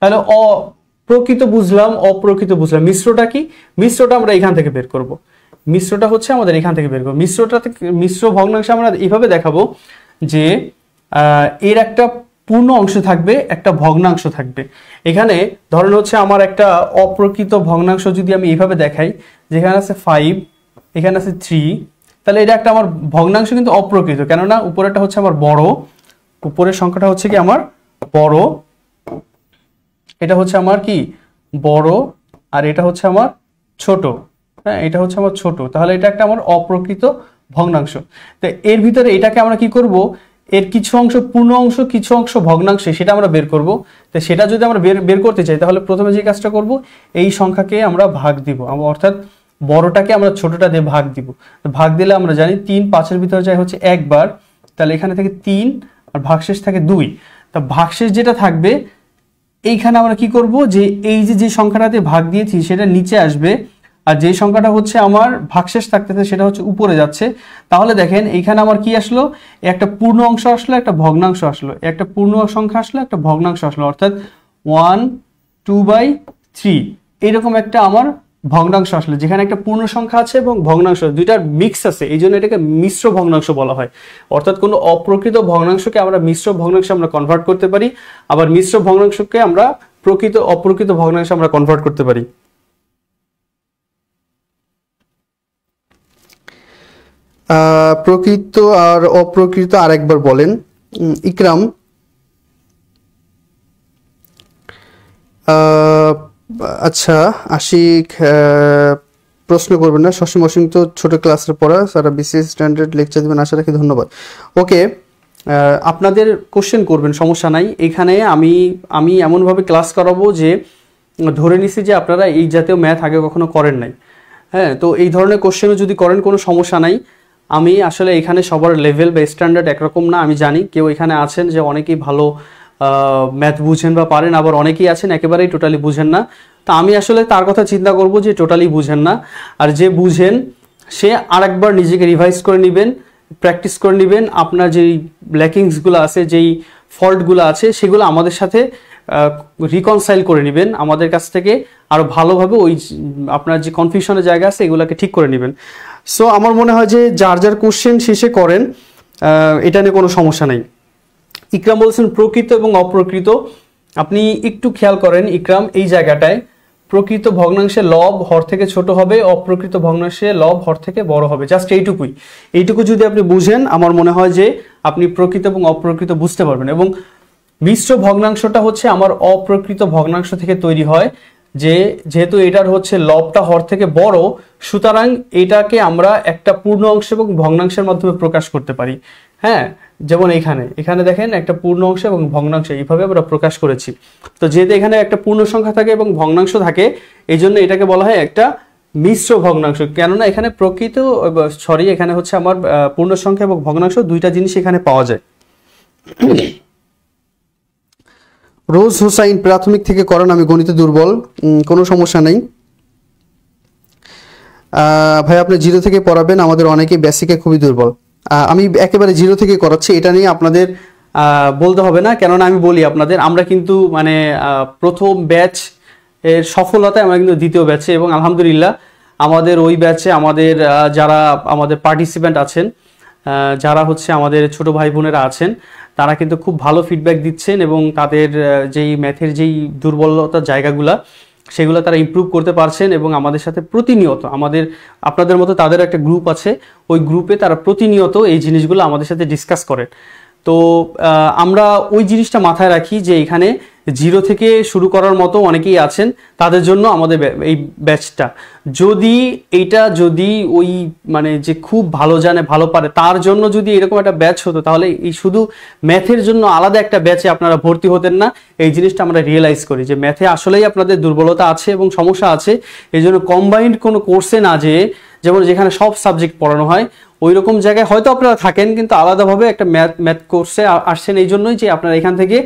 তাহলে অপ্রকৃত বুঝলাম, অপ্রকৃত বুঝলাম। মিশ্রটা কি, মিশ্রটা আমরা এখান থেকে বের করব, মিশ্রটা হচ্ছে আমাদের এখান থেকে বের করব। মিশ্র ভগ্নাংশ আমরা এইভাবে দেখাবো যে এর একটা পূর্ণ অংশ থাকবে, একটা ভগ্নাংশ থাকবে। এখানে ধরেন হচ্ছে আমার একটা অপ্রকৃত ভগ্নাংশ যদি আমি এইভাবে দেখাই, যেখানে আছে 5, এখানে আছে 3, তাহলে এটা একটা আমার ভগ্নাংশ কিন্তু অপ্রকৃত, কেননা উপরেটা হচ্ছে আমার বড়, উপরের সংখ্যাটা হচ্ছে কি আমার বড়, এটা হচ্ছে আমার কি বড়, আর এটা হচ্ছে আমার ছোট। হ্যাঁ, এটা হচ্ছে আমার ছোট, তাহলে এটা একটা আমার অপ্রকৃত ভগ্নাংশ। তো এর ভিতরে এটাকে আমরা কি করব, এর কিছু অংশ পূর্ণ অংশ, কিছু অংশ ভগ্নাংশ, সেটা আমরা বের করব। তো সেটা যদি আমরা বের করতে চাই, তাহলে প্রথমে যে কাজটা করব, এই সংখ্যাকে আমরা ভাগ দিব, অর্থাৎ বড়টাকে আমরা ছোটটা দিয়ে ভাগ দিব। ভাগ দিলে আমরা জানি 3 5-এর ভিতরে যায় হচ্ছে একবার, তাহলে এখানে থেকে 3 আর ভাগশেষ থাকে 2। তা ভাগশেষ যেটা থাকবে এইখানে আমরা কি করব, যে এই যে সংখ্যাটাতে ভাগ দিয়েছি সেটা নিচে আসবে, আর যে সংখ্যাটা হচ্ছে আমার ভাগশেষ থাকতেছে সেটা হচ্ছে উপরে যাচ্ছে। তাহলে দেখেন এইখানে আমার কি আসলো, একটা পূর্ণ অংশ আসলো, একটা ভগ্নাংশ আসলো, একটা পূর্ণ সংখ্যা আসলো, একটা ভগ্নাংশ আসলো, অর্থাৎ 1 2/3 এরকম একটা আমার ভগ্নাংশ আসলো, যেখানে একটা পূর্ণ সংখ্যা আছে এবং ভগ্নাংশ দুইটার মিক্স আছে, এই জন্য এটাকে মিশ্র ভগ্নাংশ বলা হয়। অর্থাৎ কোনো অপ্রকৃত ভগ্নাংশকে আমরা মিশ্র ভগ্নাংশে আমরা কনভার্ট করতে পারি, আবার মিশ্র ভগ্নাংশকে আমরা অপ্রকৃত ভগ্নাংশে আমরা কনভার্ট করতে পারি। প্রকৃত আর অপ্রকৃত আরেকবার বলেন ইকরাম। আচ্ছা আশিক, প্রশ্ন করবেন না, সসীম অসীম তো ছোট ক্লাসের পড়া, সারা বিসিএস স্ট্যান্ডার্ড লেকচার দেবেন আশা রাখি, ধন্যবাদ। ওকে, আপনাদের কোশ্চেন করবেন, সমস্যা নাই। এখানে আমি এমনভাবে ক্লাস করাবো যে ধরে নিছি যে আপনারা এই জাতীয় ম্যাথ আগে কখনো করেন নাই। হ্যাঁ, তো এই ধরনের কোশ্চেনও যদি করেন কোনো সমস্যা নাই। আমি আসলে এখানে সবার লেভেল বা স্ট্যান্ডার্ড একরকম না, আমি জানি কেউ এখানে আছেন যে অনেকেই ভালো ম্যাথ বুঝেন বা পারেন, আবার অনেকেই আছেন একেবারেই টোটালি বুঝেন না। তো আমি আসলে তার কথা চিন্তা করব যে টোটালি বুঝেন না, আর যে বুঝেন সে আরেকবার নিজেকে রিভাইজ করে নেবেন, প্র্যাকটিস করে নেবেন। আপনার যেই ল্যাকিংসগুলো আছে, যেই ফল্টগুলো আছে, সেগুলো আমাদের সাথে রিকনসাইল করে নেবেন, আমাদের কাছ থেকে আরও ভালোভাবে ওই আপনার যে কনফিউশনের জায়গা আছে এগুলোকে ঠিক করে নেবেন। সো আমার মনে হয় যে যার কোশ্চেন শেষে করেন, এটা নিয়ে কোনো সমস্যা নেই। ইকরাম বলছেন প্রকৃত এবং অপ্রকৃত। আপনি একটু খেয়াল করেন ইকরাম, এই জায়গাটায় প্রকৃত ভগ্নাংশে লব হর থেকে ছোট হবে, অপ্রকৃত ভগ্নাংশে লব হর থেকে বড় হবে। জাস্ট এইটুকু যদি আপনি বুঝেন, আমার মনে হয় যে আপনি প্রকৃত এবং অপ্রকৃত বুঝতে পারবেন। এবং মিশ্র ভগ্নাংশটা হচ্ছে আমার অপ্রকৃত ভগ্নাংশ থেকে তৈরি হয়, যেহেতু এটার হচ্ছে লবটা হর থেকে বড়, সুতরাং এটাকে আমরা একটা পূর্ণ অংশ এবং ভগ্নাংশের মাধ্যমে প্রকাশ করতে পারি। হ্যাঁ, যেমন এখানে দেখেন একটা পূর্ণ অংশ এবং ভগ্নাংশ এইভাবে আমরা প্রকাশ করেছি। তো যেহেতু এখানে একটা পূর্ণ সংখ্যা থাকে এবং ভগ্নাংশ থাকে, এই জন্য এটাকে বলা হয় একটা মিশ্র ভগ্নাংশ। কেননা এখানে এখানে হচ্ছে আমার পূর্ণ সংখ্যা এবং ভগ্নাংশ দুইটা জিনিস এখানে পাওয়া যায়। রোজ হুসাইন, প্রাথমিক থেকে করেন, আমি গণিতে দুর্বল। কোনো সমস্যা নেই ভাই, আপনি জিরো থেকে পড়াবেন, আমাদের অনেকেই বেসিকে খুবই দুর্বল। আমি একেবারে জিরো থেকে করাচ্ছি, এটা নিয়ে আপনাদের বলতে হবে না। কেননা আমি বলি আপনাদের, আমরা কিন্তু মানে প্রথম ব্যাচ এর সফলতায় আমরা কিন্তু দ্বিতীয় ব্যাচে, এবং আলহামদুলিল্লাহ আমাদের ওই ব্যাচে যারা আমাদের পার্টিসিপেন্ট আছেন, যারা হচ্ছে আমাদের ছোট ভাই বোনেরা আছেন, তারা কিন্তু খুব ভালো ফিডব্যাক দিচ্ছেন এবং তাদের যেই ম্যাথের যেই দুর্বলতার জায়গাগুলা সেগুলো তারা ইমপ্রুভ করতে পারছেন। এবং আমাদের সাথে প্রতিনিয়ত আপনাদের মতো তাদের একটা গ্রুপ আছে, ওই গ্রুপে তারা প্রতিনিয়ত এই জিনিসগুলো আমাদের সাথে ডিসকাস করেন। তো আমরা ওই জিনিসটা মাথায় রাখি যে এখানে জিরো থেকে শুরু করার মতো অনেকেই আছেন, তাদের জন্য আমাদের এই ব্যাচটা। যদি ওই মানে যে খুব ভালো জানে, ভালো পারে, তার জন্য যদি এরকম একটা ব্যাচ হতো, তাহলে এই শুধু ম্যাথের জন্য আলাদা একটা ব্যাচে আপনারা ভর্তি হতেন না। এই জিনিসটা আমরা রিয়েলাইজ করি যে ম্যাথে আসলেই আপনাদের দুর্বলতা আছে এবং সমস্যা আছে। এই জন্য কম্বাইন্ড কোনো কোর্সে না যেমন যেখানে সব সাবজেক্ট পড়ানো হয়, ওই রকম জায়গায় হয়তো আপনারা থাকেন, কিন্তু আলাদাভাবে একটা ম্যাথ কোর্সে আসছেন এই জন্যই যে আপনারা এখান থেকে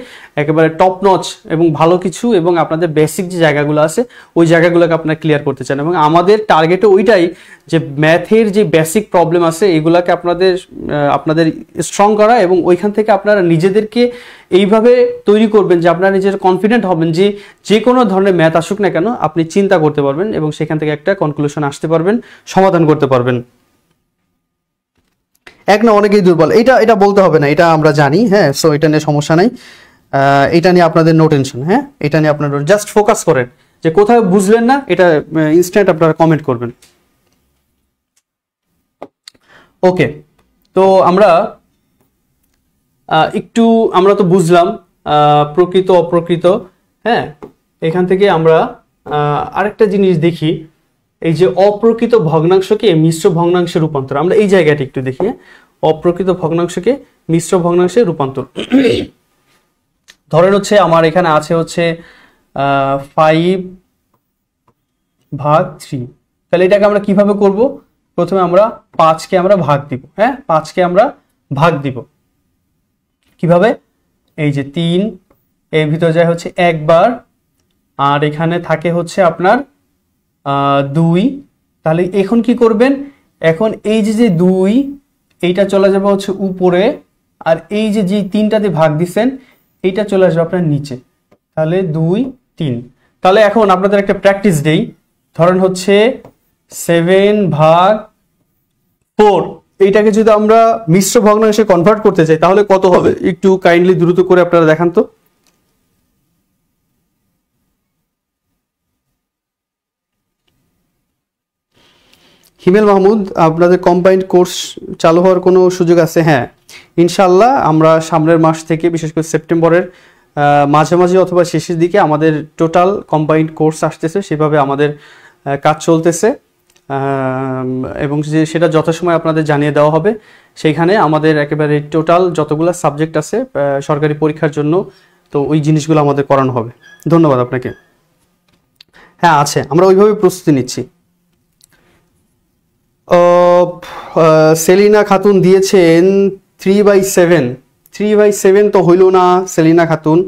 একেবারে টপ নচ এবং ভালো কিছু এবং আপনাদের বেসিক যে জায়গাগুলো আছে ওই জায়গাগুলোকে আপনারা ক্লিয়ার করতে চান। এবং আমাদের টার্গেটও ওইটাই যে ম্যাথের যে বেসিক প্রবলেম আছে এগুলাকে আপনাদের স্ট্রং করা, এবং ওইখান থেকে আপনারা নিজেদেরকে এইভাবে তৈরি করবেন যে আপনারা নিজের কনফিডেন্ট হবেন যে কোনো ধরনের ম্যাথ আসুক না কেন আপনি চিন্তা করতে পারবেন এবং সেখান থেকে একটা কনক্লুশন আসতে পারবেন, সমাধান করতে পারবেন। না অনেকেই দুর্বল, এটা বলতে হবে না, এটা আমরা জানি। হ্যাঁ, সো এটা নিয়ে সমস্যা নাই, এটা নিয়ে আপনাদের নো টেনশন। হ্যাঁ, এটা নিয়ে আপনারা জাস্ট ফোকাস করেন যে কোথায় বুঝলেন না, এটা ইনস্ট্যান্ট আপনারা কমেন্ট করবেন। ওকে, তো আমরা তো বুঝলাম প্রকৃত অপ্রকৃত। হ্যাঁ, এখান থেকে আমরা আরেকটা জিনিস দেখি, এই যে অপ্রকৃত ভগ্নাংশকে মিশ্র ভগ্নাংশে রূপান্তর, আমরা এই জায়গাটা একটু দেখি। অপ্রকৃত ভগ্নাংশকে মিশ্র ভগ্নাংশে রূপান্তর। ধরেন হচ্ছে আমার এখানে আছে হচ্ছে 5/3, তাহলে এটাকে আমরা কিভাবে করব? প্রথমে আমরা 5কে আমরা ভাগ দিব। হ্যাঁ, 5কে আমরা ভাগ দিব কিভাবে? এই যে 3 এর ভিতরে যায় হচ্ছে একবার, আর এখানে থাকে হচ্ছে আপনার 2। তাহলে এখন কি করবেন? এখন এই যে 2 এইটা চলে যাবে হচ্ছে উপরে, আর এই যে 3টাতে ভাগ দিচ্ছেন এইটা চলে আসবে আপনার নিচে। তাহলে 2, 3। তাহলে এখন আপনাদের একটা প্র্যাকটিস দেই। ধরেন হচ্ছে 7/4, এইটাকে যদি আমরা মিশ্র ভগ্নাংশে কনভার্ট করতে চাই তাহলে কত হবে? একটু কাইন্ডলি দ্রুত করে আপনারা দেখান তো। হিমেল মাহমুদ, আপনাদের কম্বাইন্ড কোর্স চালু হওয়ার কোনো সুযোগ আছে? হ্যাঁ, ইনশাল্লাহ আমরা সামনের মাস থেকে, বিশেষ করে সেপ্টেম্বরের মাঝামাঝি অথবা শেষের দিকে আমাদের টোটাল কম্বাইন্ড কোর্স আসতেছে, সেভাবে আমাদের কাজ চলতেছে, এবং সেটা যথাসময় আপনাদের জানিয়ে দেওয়া হবে। সেইখানে আমাদের একেবারে টোটাল যতগুলো সাবজেক্ট আছে সরকারি পরীক্ষার জন্য, তো ওই জিনিসগুলো আমাদের করানো হবে। ধন্যবাদ আপনাকে। হ্যাঁ আছে, আমরা ওইভাবে প্রস্তুতি নিচ্ছি। সেলিনা খাতুন দিয়েছেন 3/7। 3/7 তো হইল না সেলিনা খাতুন,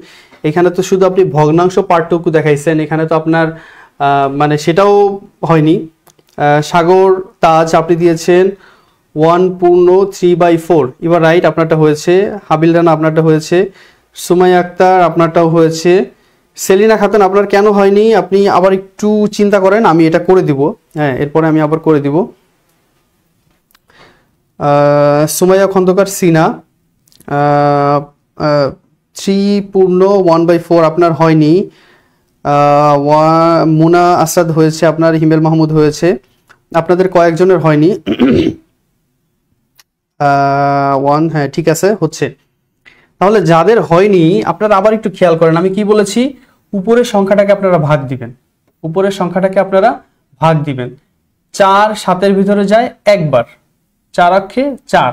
এখানে তো শুধু আপনি ভগ্নাংশ পার্টটুকু দেখাইছেন, এখানে তো আপনার মানে সেটাও হয়নি। সাগর তাজ আপনি দিয়েছেন 1/3/4, এবার রাইট, আপনারটা হয়েছে। হাবিল রানা আপনারটা হয়েছে। সুমাইয়া আক্তার আপনারটাও হয়েছে। সেলিনা খাতুন আপনার কেন হয়নি আপনি আবার একটু চিন্তা করেন, আমি এটা করে দিব। হ্যাঁ, এরপরে আমি আবার করে দিব। সুমাইয়া খন্দকার সিনা 3 পূর্ণ 1/4 আপনার হয়নি। মুনা আসাদ হয়েছে, আপনার হিমেল মাহমুদ হয়েছে, আপনাদের কয়েকজনের হয়নি। 1, হ্যাঁ ঠিক আছে, হচ্ছে। তাহলে যাদের হয়নি আপনারা আবার একটু খেয়াল করেন, আমি কি বলেছি, উপরের সংখ্যাটাকে আপনারা ভাগ দিবেন, উপরের সংখ্যাটাকে আপনারা ভাগ দিবেন। 4 7-এর ভিতরে যায় একবার, 4 অক্ষে 4,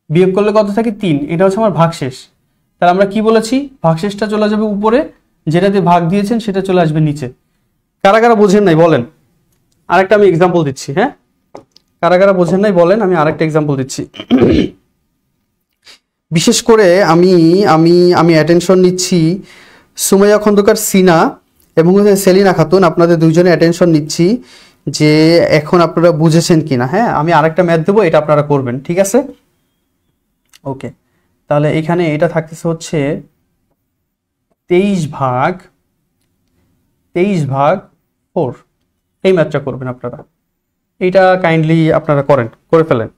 বিয়োগ করলে কত থাকে 3, এটা হচ্ছে আমার ভাগশেষ। তাহলে আমরা কি বলেছি, ভাগশেষটা চলে যাবে উপরে, যেটা দিয়ে ভাগ দিয়েছেন সেটা চলে আসবে নিচে। কারা কারা বোঝেন নাই বলেন, আরেকটা আমি এক্সাম্পল দিচ্ছি। হ্যাঁ, কারা কারা বোঝেন নাই বলেন, আমি আরেকটা এক্সাম্পল দিচ্ছি। বিশেষ করে আমি আমি আমি অ্যাটেনশন নিচ্ছি সুমাইয়া খন্দকার সিনা এবং সেলিনা খাতুন, আপনাদের দুইজনে অ্যাটেনশন নিচ্ছি যে এখন আপনারা বুঝেছেন কিনা। হ্যাঁ, আমি আরেকটা ম্যাথ দেবো, এটা আপনারা করবেন, ঠিক আছে? ওকে, তাহলে এখানে এটা থাকতেছে হচ্ছে 23 ভাগ 4, এই ম্যাথটা করবেন আপনারা। এইটা কাইন্ডলি আপনারা করে ফেলেন।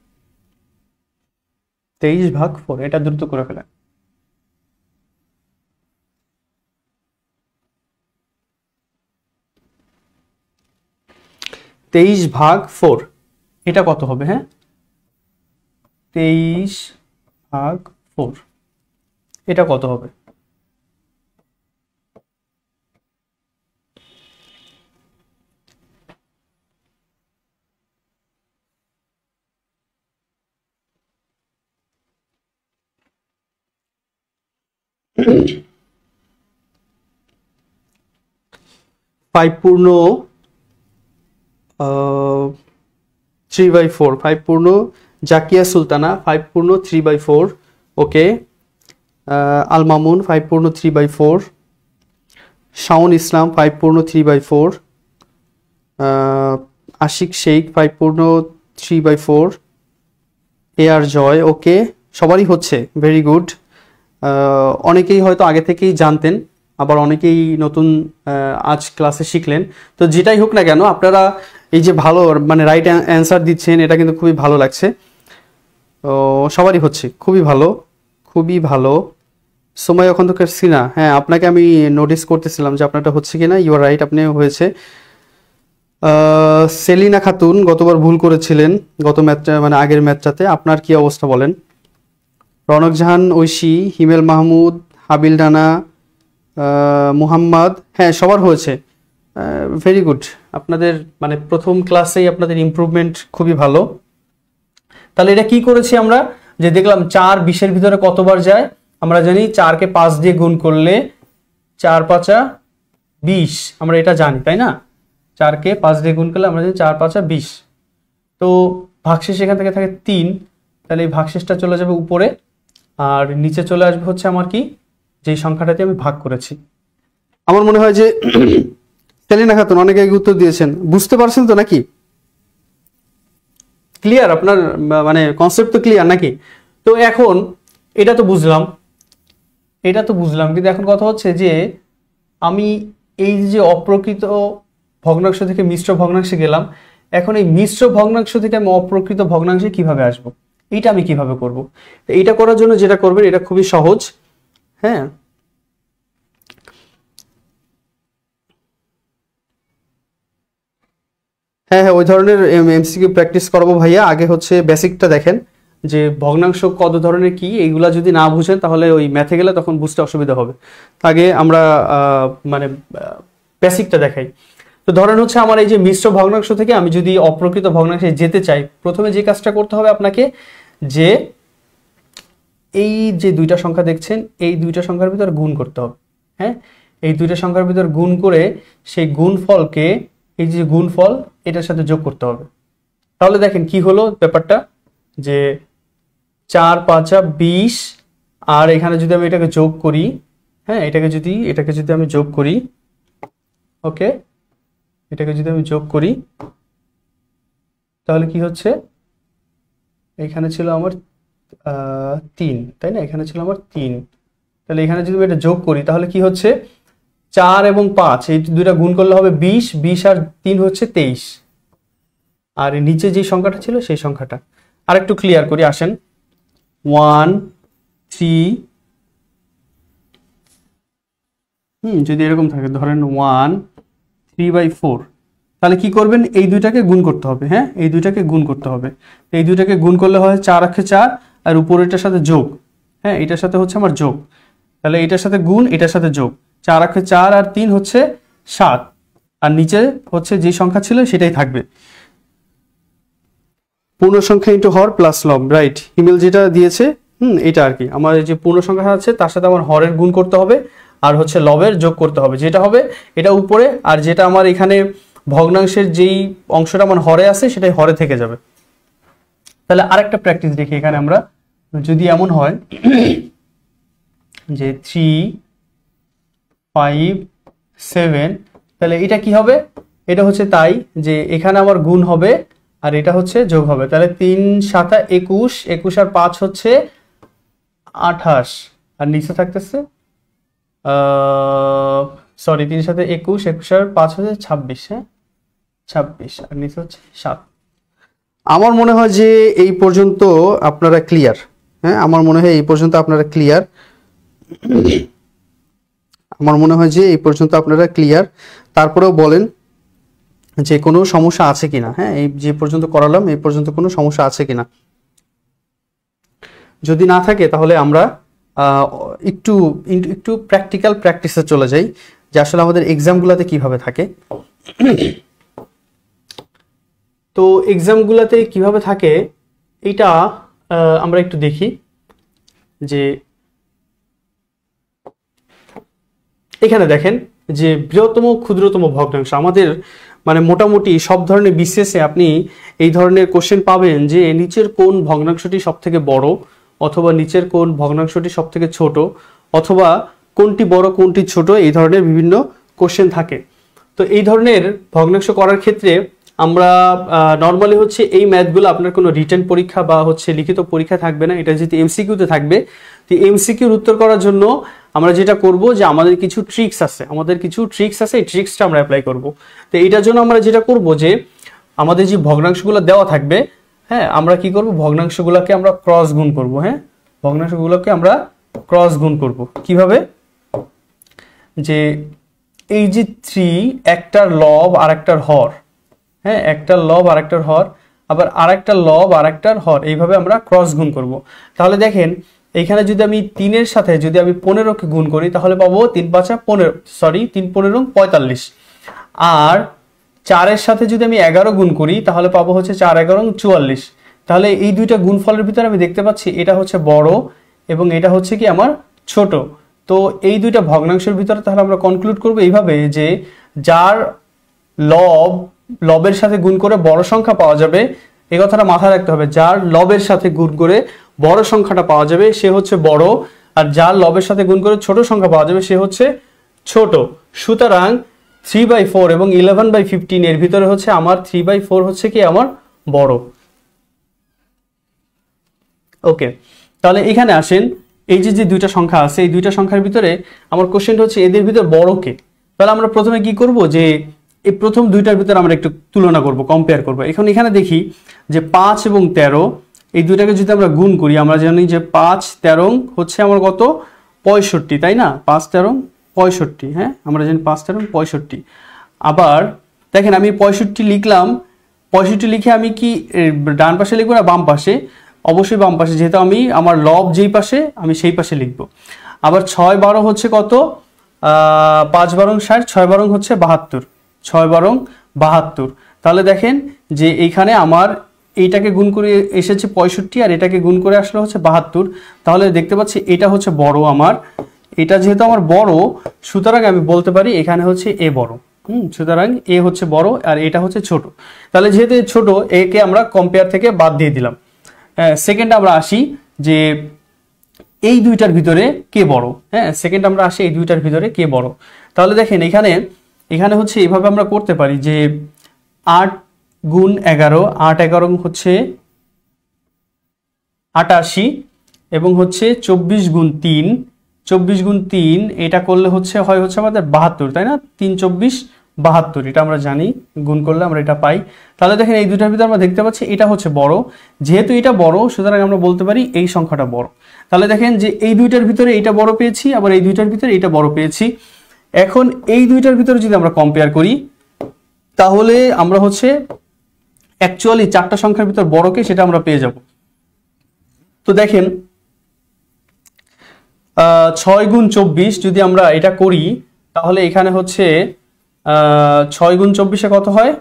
23 ভাগ 4, এটা দ্রুত করে ফেলেন। তেইশ ভাগ 4 এটা কত হবে? হ্যাঁ, 23 ভাগ 4 এটা কত হবে? ফাইভ পূর্ণ 3/4, 5 পূর্ণ জাকিয়া সুলতানা 5 পূর্ণ 3/4, ওকে। আল মামুন 5 পূর্ণ 3/4, শাওন ইসলাম 5 পূর্ণ 3/4, আশিক শেখ 5 পূর্ণ 3/4, এআর জয়, ওকে। সবারই হচ্ছে, ভেরি গুড। অনেকেই হয়তো আগে থেকেই জানতেন, আবার অনেকেই নতুন আজ ক্লাসে শিখলেন। তো যেটাই হোক না কেন, আপনারা এই যে ভালো মানে রাইট অ্যান্সার দিচ্ছেন, এটা কিন্তু খুবই ভালো লাগছে। তো সবারই হচ্ছে, খুবই ভালো, খুবই ভালো। সুমাইয়া খন্দকার সিনা, হ্যাঁ আপনাকে আমি নোটিস করতেছিলাম যে আপনারটা হচ্ছে কিনা। ইউ আর রাইট, আপনি হয়েছে। সেলিনা খাতুন গতবার ভুল করেছিলেন, গত ম্যাচটা মানে আগের ম্যাচটাতে। আপনার কি অবস্থা বলেন? রনক জাহান ঐশী, হিমেল মাহমুদ, হাবিল ডানা, মুহাম্মদ, হ্যাঁ সবার হয়েছে, ভেরি গুড। আপনাদের মানে প্রথম ক্লাসেই আপনাদের ইমপ্রুভমেন্ট খুবই ভালো। তাহলে এটা কি করেছি আমরা, যে দেখলাম 4 20-এর ভিতরে কতবার যায়। আমরা জানি 4কে 5 দিয়ে গুণ করলে 4 5 20, আমরা এটা জানি তাই না? 4কে 5 দিয়ে গুণ করলে আমরা জানি 4 5 20। তো ভাগশেষ এখান থেকে থাকে 3, তাহলে এই ভাগশেষটা চলে যাবে উপরে, আর নিচে চলে আসবে হচ্ছে আমার কি, যে সংখ্যাটাতে আমি ভাগ করেছি। আমার মনে হয় যে সেলিনা খাতুন অনেকে উত্তর দিয়েছেন, বুঝতে পারছেন তো নাকি? ক্লিয়ার আপনার মানে কনসেপ্ট তো ক্লিয়ার নাকি? তো এখন এটা তো বুঝলাম, কিন্তু এখন কথা হচ্ছে যে আমি এই যে অপ্রকৃত ভগ্নাংশ থেকে মিশ্র ভগ্নাংশে গেলাম, এখন এই মিশ্র ভগ্নাংশ থেকে আমি অপ্রকৃত ভগ্নাংশে কিভাবে আসব, এইটা আমি কিভাবে করব? এইটা করার জন্য যেটা করবেন, এটা খুবই সহজ। হ্যাঁ, হ্যাঁ হ্যাঁ ওই ধরনের এমসিকিউ প্র্যাকটিস করাবো ভাইয়া। আগে হচ্ছে বেসিকটা দেখেন যে ভগ্নাংশ কত ধরনের কি, এইগুলা যদি না বুঝেন তাহলে ওই ম্যাথে গেলে তখন বুঝতে অসুবিধা হবে। আগে আমরা মানে বেসিকটা দেখাই। তো ধরেন হচ্ছে আমার এই যে মিশ্র ভগ্নাংশ থেকে আমি যদি অপ্রকৃত ভগ্নাংশে যেতে চাই, প্রথমে যে কাজটা করতে হবে আপনাকে, যে এই যে দুইটা সংখ্যা দেখছেন, এই দুইটা সংখ্যার ভিতর গুণ করতে হবে। হ্যাঁ, এই দুইটা সংখ্যার ভিতর গুণ করে সেই গুণফলকে, এই যে গুণফল, এটার সাথে যোগ করতে হবে। তাহলে দেখেন কি হলো ব্যাপারটা, যে 4 5 20, আর এখানে যদি আমি এটাকে যোগ করি, হ্যাঁ এটাকে যদি আমি যোগ করি, ওকে, এটাকে যদি আমি যোগ করি, তাহলে কি হচ্ছে, এখানে ছিল আমার 3, তাই না? এখানে ছিল আমার 3, তাহলে এখানে যদি এটা যোগ করি তাহলে কি হচ্ছে, 4 এবং 5 এই দুইটা গুণ করলে হবে 20, 20 আর 3 হচ্ছে 23, আর নিচে যে সংখ্যাটা ছিল সেই সংখ্যাটা। আর একটু ক্লিয়ার করি, আসেন। 1 3 যদি এরকম থাকে ধরেন 1 3/4, তাহলে কি করবেন, এই দুইটাকে গুণ করতে হবে। হ্যাঁ, এই দুইটাকে গুণ করতে হবে। এই দুইটাকে গুণ করলে হয় 4 অক্ষে 4 আর উপরেরটার সাথে যোগ। হ্যাঁ, এটার সাথে হচ্ছে আমার যোগ, তাহলে এটার সাথে গুণ, এটার সাথে যোগ, 4 অক্ষে 4 আর 3 হচ্ছে 7, আর নিচে হচ্ছে যে সংখ্যা ছিল সেটাই থাকবে। পূর্ণ সংখ্যা ইন্টু হর প্লাস লব, রাইট। হিমেল যেটা দিয়েছে এটা আর কি, আমার যে পূর্ণ সংখ্যা আছে তার সাথে আমার হরের গুণ করতে হবে আর হচ্ছে লবের যোগ করতে হবে, যেটা হবে এটা উপরে, আর যেটা আমার এখানে ভগ্নাংশের যেই অংশটা আমার হরে আছে সেটাই হরে থেকে যাবে। তাহলে আরেকটা প্র্যাকটিস দেখি এখানে আমরা, যদি এমন হয় যে 3 5 7, তাহলে এটা কি হবে, এটা হচ্ছে তাই যে এখানে আমার গুণ হবে আর এটা হচ্ছে যোগ হবে। তাহলে 3 7 21, 21 আর 5 হচ্ছে 28, আর নিচে থাকতেছে সরি 3 7 21, 21 আর 5 হচ্ছে 26। হ্যাঁ, 26 আর নিচে হচ্ছে 7। আমার মনে হয় যে এই পর্যন্ত আপনারা ক্লিয়ার। হ্যাঁ, আমার মনে হয় এই পর্যন্ত আপনারা ক্লিয়ার। আমার মনে হয় যে এই পর্যন্ত আপনারা ক্লিয়ার। তারপরেও বলেন যে কোনো সমস্যা আছে কিনা। হ্যাঁ, এই যে পর্যন্ত করালাম এই পর্যন্ত কোনো সমস্যা আছে কিনা। যদি না থাকে তাহলে আমরা একটু একটু প্র্যাকটিক্যাল প্র্যাকটিসে চলে যাই, যে আসলে আমাদের এক্সামগুলোতে কিভাবে থাকে। তো এক্সামগুলোতে কিভাবে থাকে এটা আমরা একটু দেখি। যে এখানে দেখেন যে বৃহত্তম ক্ষুদ্রতম ভগ্নাংশ, আমাদের মানে মোটামুটি সব ধরনের বিসিএসে আপনি এই ধরনের কোশ্চেন পাবেন যে নিচের কোন ভগ্নাংশটি সব থেকে বড়, অথবা নিচের কোন ভগ্নাংশটি সব থেকে ছোট, অথবা কোনটি বড় কোনটি ছোট, এই ধরনের বিভিন্ন কোশ্চেন থাকে। তো এই ধরনের ভগ্নাংশ করার ক্ষেত্রে আমরা নর্মালি হচ্ছে এই ম্যাথগুলো আপনার কোনো রিটেন পরীক্ষা বা হচ্ছে লিখিত পরীক্ষা থাকবে না, এটা যেহেতু এমসিকিউতে থাকবে। তো এমসিকিউর উত্তর করার জন্য আমরা যেটা করব যে আমাদের কিছু ট্রিক্স আছে, এই ট্রিক্সটা আমরা অ্যাপ্লাই করব। তো এটার জন্য আমরা যেটা করব যে আমাদের যে ভগ্নাংশগুলো দেওয়া থাকবে, হ্যাঁ, আমরা কি করব, ভগ্নাংশগুলোকে আমরা ক্রস গুণ করব। হ্যাঁ, ভগ্নাংশগুলোকে আমরা ক্রস গুণ করব কিভাবে, যে এই যে 3 একটার লব আর একটার হর, হ্যাঁ, একটার লব আর একটার হর, আবার আরেকটা লব আর একটার হর, এইভাবে আমরা ক্রস গুণ করব। তাহলে দেখেন এইখানে যদি আমি 3-এর সাথে যদি আমি 15কে গুণ করি তাহলে পাবো 3 5 15, সরি 3 15 45, আর 4-এর সাথে যদি আমি 11 গুণ করি তাহলে পাবো হচ্ছে 4 11 44। তাহলে এই দুইটা গুণফলের ভিতরে আমি দেখতে পাচ্ছি এটা হচ্ছে বড় এবং এটা হচ্ছে কি আমার ছোট। তো এই দুইটা ভগ্নাংশের ভিতরে তাহলে আমরা কনক্লুড করব এইভাবে যে যার লবের সাথে গুণ করে বড় সংখ্যা পাওয়া যাবে, এই কথাটা মাথায় রাখতে হবে, যার লবের সাথে গুণ করে বড় সংখ্যাটা পাওয়া যাবে সে হচ্ছে বড়, আর যার লবের সাথে গুণ করে ছোট সংখ্যা পাওয়া যাবে সে হচ্ছে ছোট। সুতরাং 3/4 এবং 11/15 এর ভিতরে হচ্ছে আমার 3/4 হচ্ছে কি আমার বড়। ওকে, তাহলে এখানে আসেন, এই যে দুইটা সংখ্যা আছে এই দুইটা সংখ্যার ভিতরে আমার কোশ্চেনটা হচ্ছে এদের ভিতর বড় কে। তাহলে আমরা প্রথমে কি করব যে এই প্রথম দুইটার ভিতরে আমরা একটু তুলনা করব, কম্পেয়ার করব। এখন এখানে দেখি যে 5 এবং 13 এই দুইটাকে যদি আমরা গুণ করি, আমরা জানি যে 5 13 হচ্ছে আমার কত 65, তাই না, 5 13 65। হ্যাঁ, আমরা জানি 5 13 65। আবার দেখেন আমি 65 লিখলাম, 65 লিখে আমি কি ডান পাশে লিখবো না বাম পাশে? অবশ্যই বাম পাশে, যেহেতু আমি আমার লব যেই পাশে আমি সেই পাশে লিখবো। আবার 6 12 হচ্ছে কত 5 12 60, 6 12 হচ্ছে 72, 6 12 72। তাহলে দেখেন যে এইখানে আমার এইটাকে গুণ করে এসেছে 65 আর এটাকে গুণ করে আসলে হচ্ছে 72। তাহলে দেখতে পাচ্ছি এটা হচ্ছে বড় আমার, এটা যেহেতু আমার বড় সুতরাং আমি বলতে পারি এখানে হচ্ছে এ বড়। সুতরাং এ হচ্ছে বড় আর এটা হচ্ছে ছোট। তাহলে যেহেতু ছোট একে আমরা কম্পেয়ার থেকে বাদ দিয়ে দিলাম। সেকেন্ড আমরা আসি যে এই দুইটার ভিতরে কে বড়। হ্যাঁ, সেকেন্ড আমরা আসি এই দুইটার ভিতরে কে বড়। তাহলে দেখেন এখানে হচ্ছে এভাবে আমরা করতে পারি যে 8 গুণ 11, 8 11 হচ্ছে 88 এবং হচ্ছে 24 গুণ 3, 24 গুণ 3 এটা করলে হচ্ছে হয় হচ্ছে আমাদের 72, তাই না, 3 24 72, এটা আমরা জানি গুণ করলে আমরা এটা পাই। তাহলে দেখেন এই দুটার ভিতরে আমরা দেখতে পাচ্ছি এটা হচ্ছে বড়, যেহেতু এটা বড় সুতরাং আমরা বলতে পারি এই সংখ্যাটা বড়। তাহলে দেখেন যে এই দুইটার ভিতরে এইটা বড় পেয়েছি, আবার এই দুইটার ভিতরে এইটা বড় পেয়েছি। এখন এই দুইটার ভিতরে যদি আমরা কম্পেয়ার করি তাহলে আমরা হচ্ছে অ্যাকচুয়ালি চারটা সংখ্যার ভিতর বড়কে সেটা আমরা পেয়ে যাব। তো দেখেন 6 গুণ 24 যদি আমরা এটা করি তাহলে এখানে হচ্ছে 6 গুণ 24-এ কত হয়,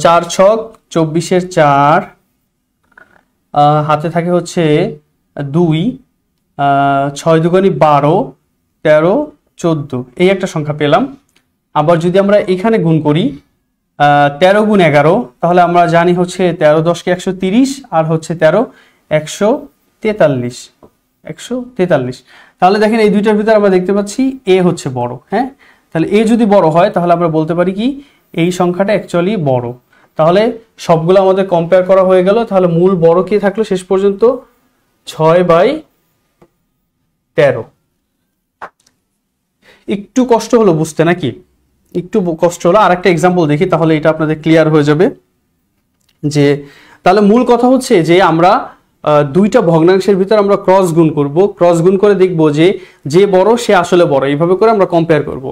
4 ছক 24-এর 4, হাতে থাকে হচ্ছে 2, 6 দুগুণে 12, 13, 14, এই একটা সংখ্যা পেলাম। আবার যদি আমরা এখানে গুণ করি 13 গুণ 11, তাহলে আমরা জানি হচ্ছে 13 10 130 আর হচ্ছে 13 143, 143। তাহলে দেখেন এই দুইটার ভিতরে আমরা দেখতে পাচ্ছি এ হচ্ছে বড়। হ্যাঁ, তাহলে এ যদি বড় হয় তাহলে আমরা বলতে পারি কি এই সংখ্যাটা অ্যাকচুয়ালি বড়। তাহলে সবগুলো আমাদের কম্পেয়ার করা হয়ে গেল। তাহলে মূল বড় কি থাকলো শেষ পর্যন্ত, 6/13। একটু কষ্ট হলো বুঝতে নাকি, একটু কষ্ট হলো। আর একটা এক্সাম্পল দেখি তাহলে এটা আপনাদের ক্লিয়ার হয়ে যাবে। যে তাহলে মূল কথা হচ্ছে যে আমরা দুইটা ভগ্নাংশের ভিতর আমরা ক্রস গুণ করব, ক্রস গুণ করে দেখব যে বড় সে আসলে বড়, এইভাবে করে আমরা কম্পেয়ার করব।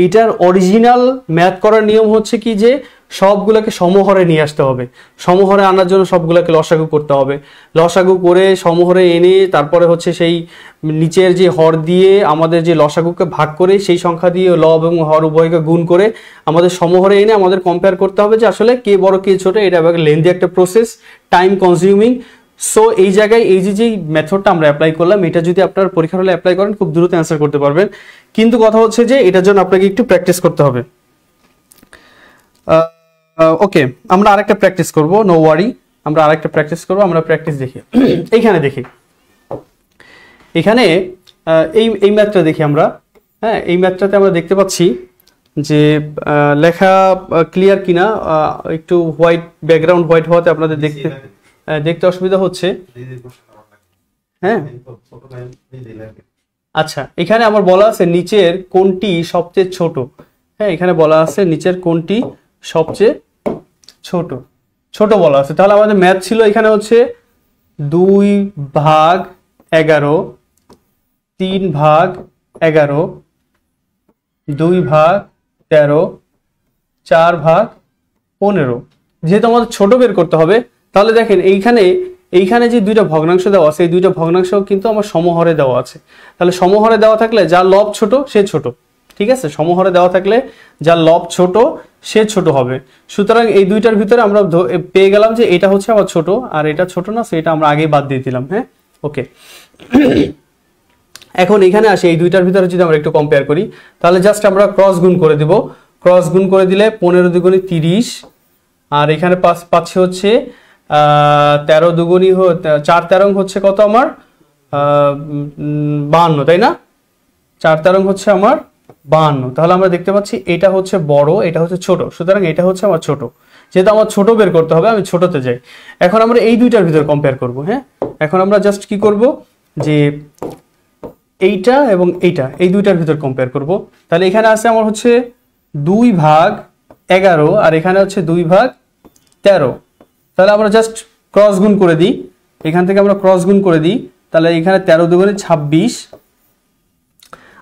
এটার অরিজিনাল ম্যাথ করার নিয়ম হচ্ছে কি যে সবগুলোকে সমহরে নিয়ে আসতে হবে। সমহরে আনার জন্য সবগুলোকে লসাগু করতে হবে, লসাগু করে সমহরে এনে তারপরে হচ্ছে সেই নিচের যে হর দিয়ে আমাদের যে লসাগুকে ভাগ করে সেই সংখ্যা দিয়ে লব এবং হর উভয়কে গুণ করে আমাদের সমহরে এনে আমাদের কম্পেয়ার করতে হবে যে আসলে কে বড় কে ছোট। এটা লেন্দি একটা প্রসেস, টাইম কনজিউমিং। সো এই জায়গায় এই যে মেথডটা আমরা অ্যাপ্লাই করলাম, এটা যদি আপনার পরীক্ষার হলে অ্যাপ্লাই করেন খুব দ্রুত অ্যান্সার করতে পারবেন। কিন্তু কথা হচ্ছে যে এটার জন্য আপনাকে একটু প্র্যাকটিস করতে হবে। ওকে, আমরা আরেকটা প্র্যাকটিস করব, নো ওয়ারি, আমরা আরেকটা প্র্যাকটিস করব। আমরা প্র্যাকটিস দেখি, এইখানে দেখি, এখানে এই ম্যাথটা দেখি আমরা। হ্যাঁ, এই ম্যাথটাতে আমরা দেখতে পাচ্ছি যে লেখা ক্লিয়ার কিনা, একটু হোয়াইট ব্যাকগ্রাউন্ড হোয়াইট হওয়াতে আপনাদের দেখতে অসুবিধা হচ্ছে। হ্যাঁ, আচ্ছা, এখানে আমার বলা আছে নিচের কোনটি সবচেয়ে ছোট। হ্যাঁ, এখানে বলা আছে নিচের কোনটি সবচেয়ে ছোট বলা আছে। তাহলে আমাদের ম্যাথ ছিল এখানে হচ্ছে 2/11, 3/11, 2/13, 4/15। যেহেতু আমাদের ছোট বের করতে হবে, তাহলে দেখেন এইখানে যে দুইটা ভগ্নাংশ দেওয়া আছে এই দুইটা ভগ্নাংশ কিন্তু আমার সমহরে দেওয়া আছে। তাহলে সমহরে দেওয়া থাকলে যার লব ছোট সে ছোট, ঠিক আছে? সমহরে দেওয়া থাকলে যার লব ছোট সে ছোট হবে। সুতরাং এই দুইটার ভিতরে আমরা পেয়ে গেলাম যে এটা হচ্ছে আমার ছোট আর এটা ছোট না, সেটা আমরা আগেই বাদ দিয়ে দিলাম। হ্যাঁ, ওকে। এখন এখানে আসে এই দুইটার ভিতরে যদি আমরা একটু কম্পেয়ার করি তাহলে জাস্ট আমরা ক্রস গুণ করে দিব। ক্রস গুণ করে দিলে 15 দুগুণে 30, আর এখানে পাচ্ছি হচ্ছে 13 দুগুণী 4 13 হচ্ছে কত আমার 52, তাই না? 4 13 হচ্ছে আমার 52। তাহলে আমরা দেখতে পাচ্ছি এটা হচ্ছে বড়, এটা হচ্ছে ছোট, সুতরাং এটা হচ্ছে আমার ছোট। যেহেতু আমার ছোট বের করতে হবে আমি ছোটতে যাই। এখন আমরা এই দুইটার ভিতর কম্পেয়ার করব। হ্যাঁ, এখন আমরা জাস্ট কি করব যে এইটা এবং এইটা এই দুইটার ভিতর কম্পেয়ার করব। তাহলে এখানে আছে আমার হচ্ছে 2/11 আর এখানে হচ্ছে 2/13। তাহলে আমরা জাস্ট ক্রস গুণ করে দিই, এখান থেকে আমরা ক্রস গুণ করে দিই। তাহলে এখানে 13 দুগুণে 26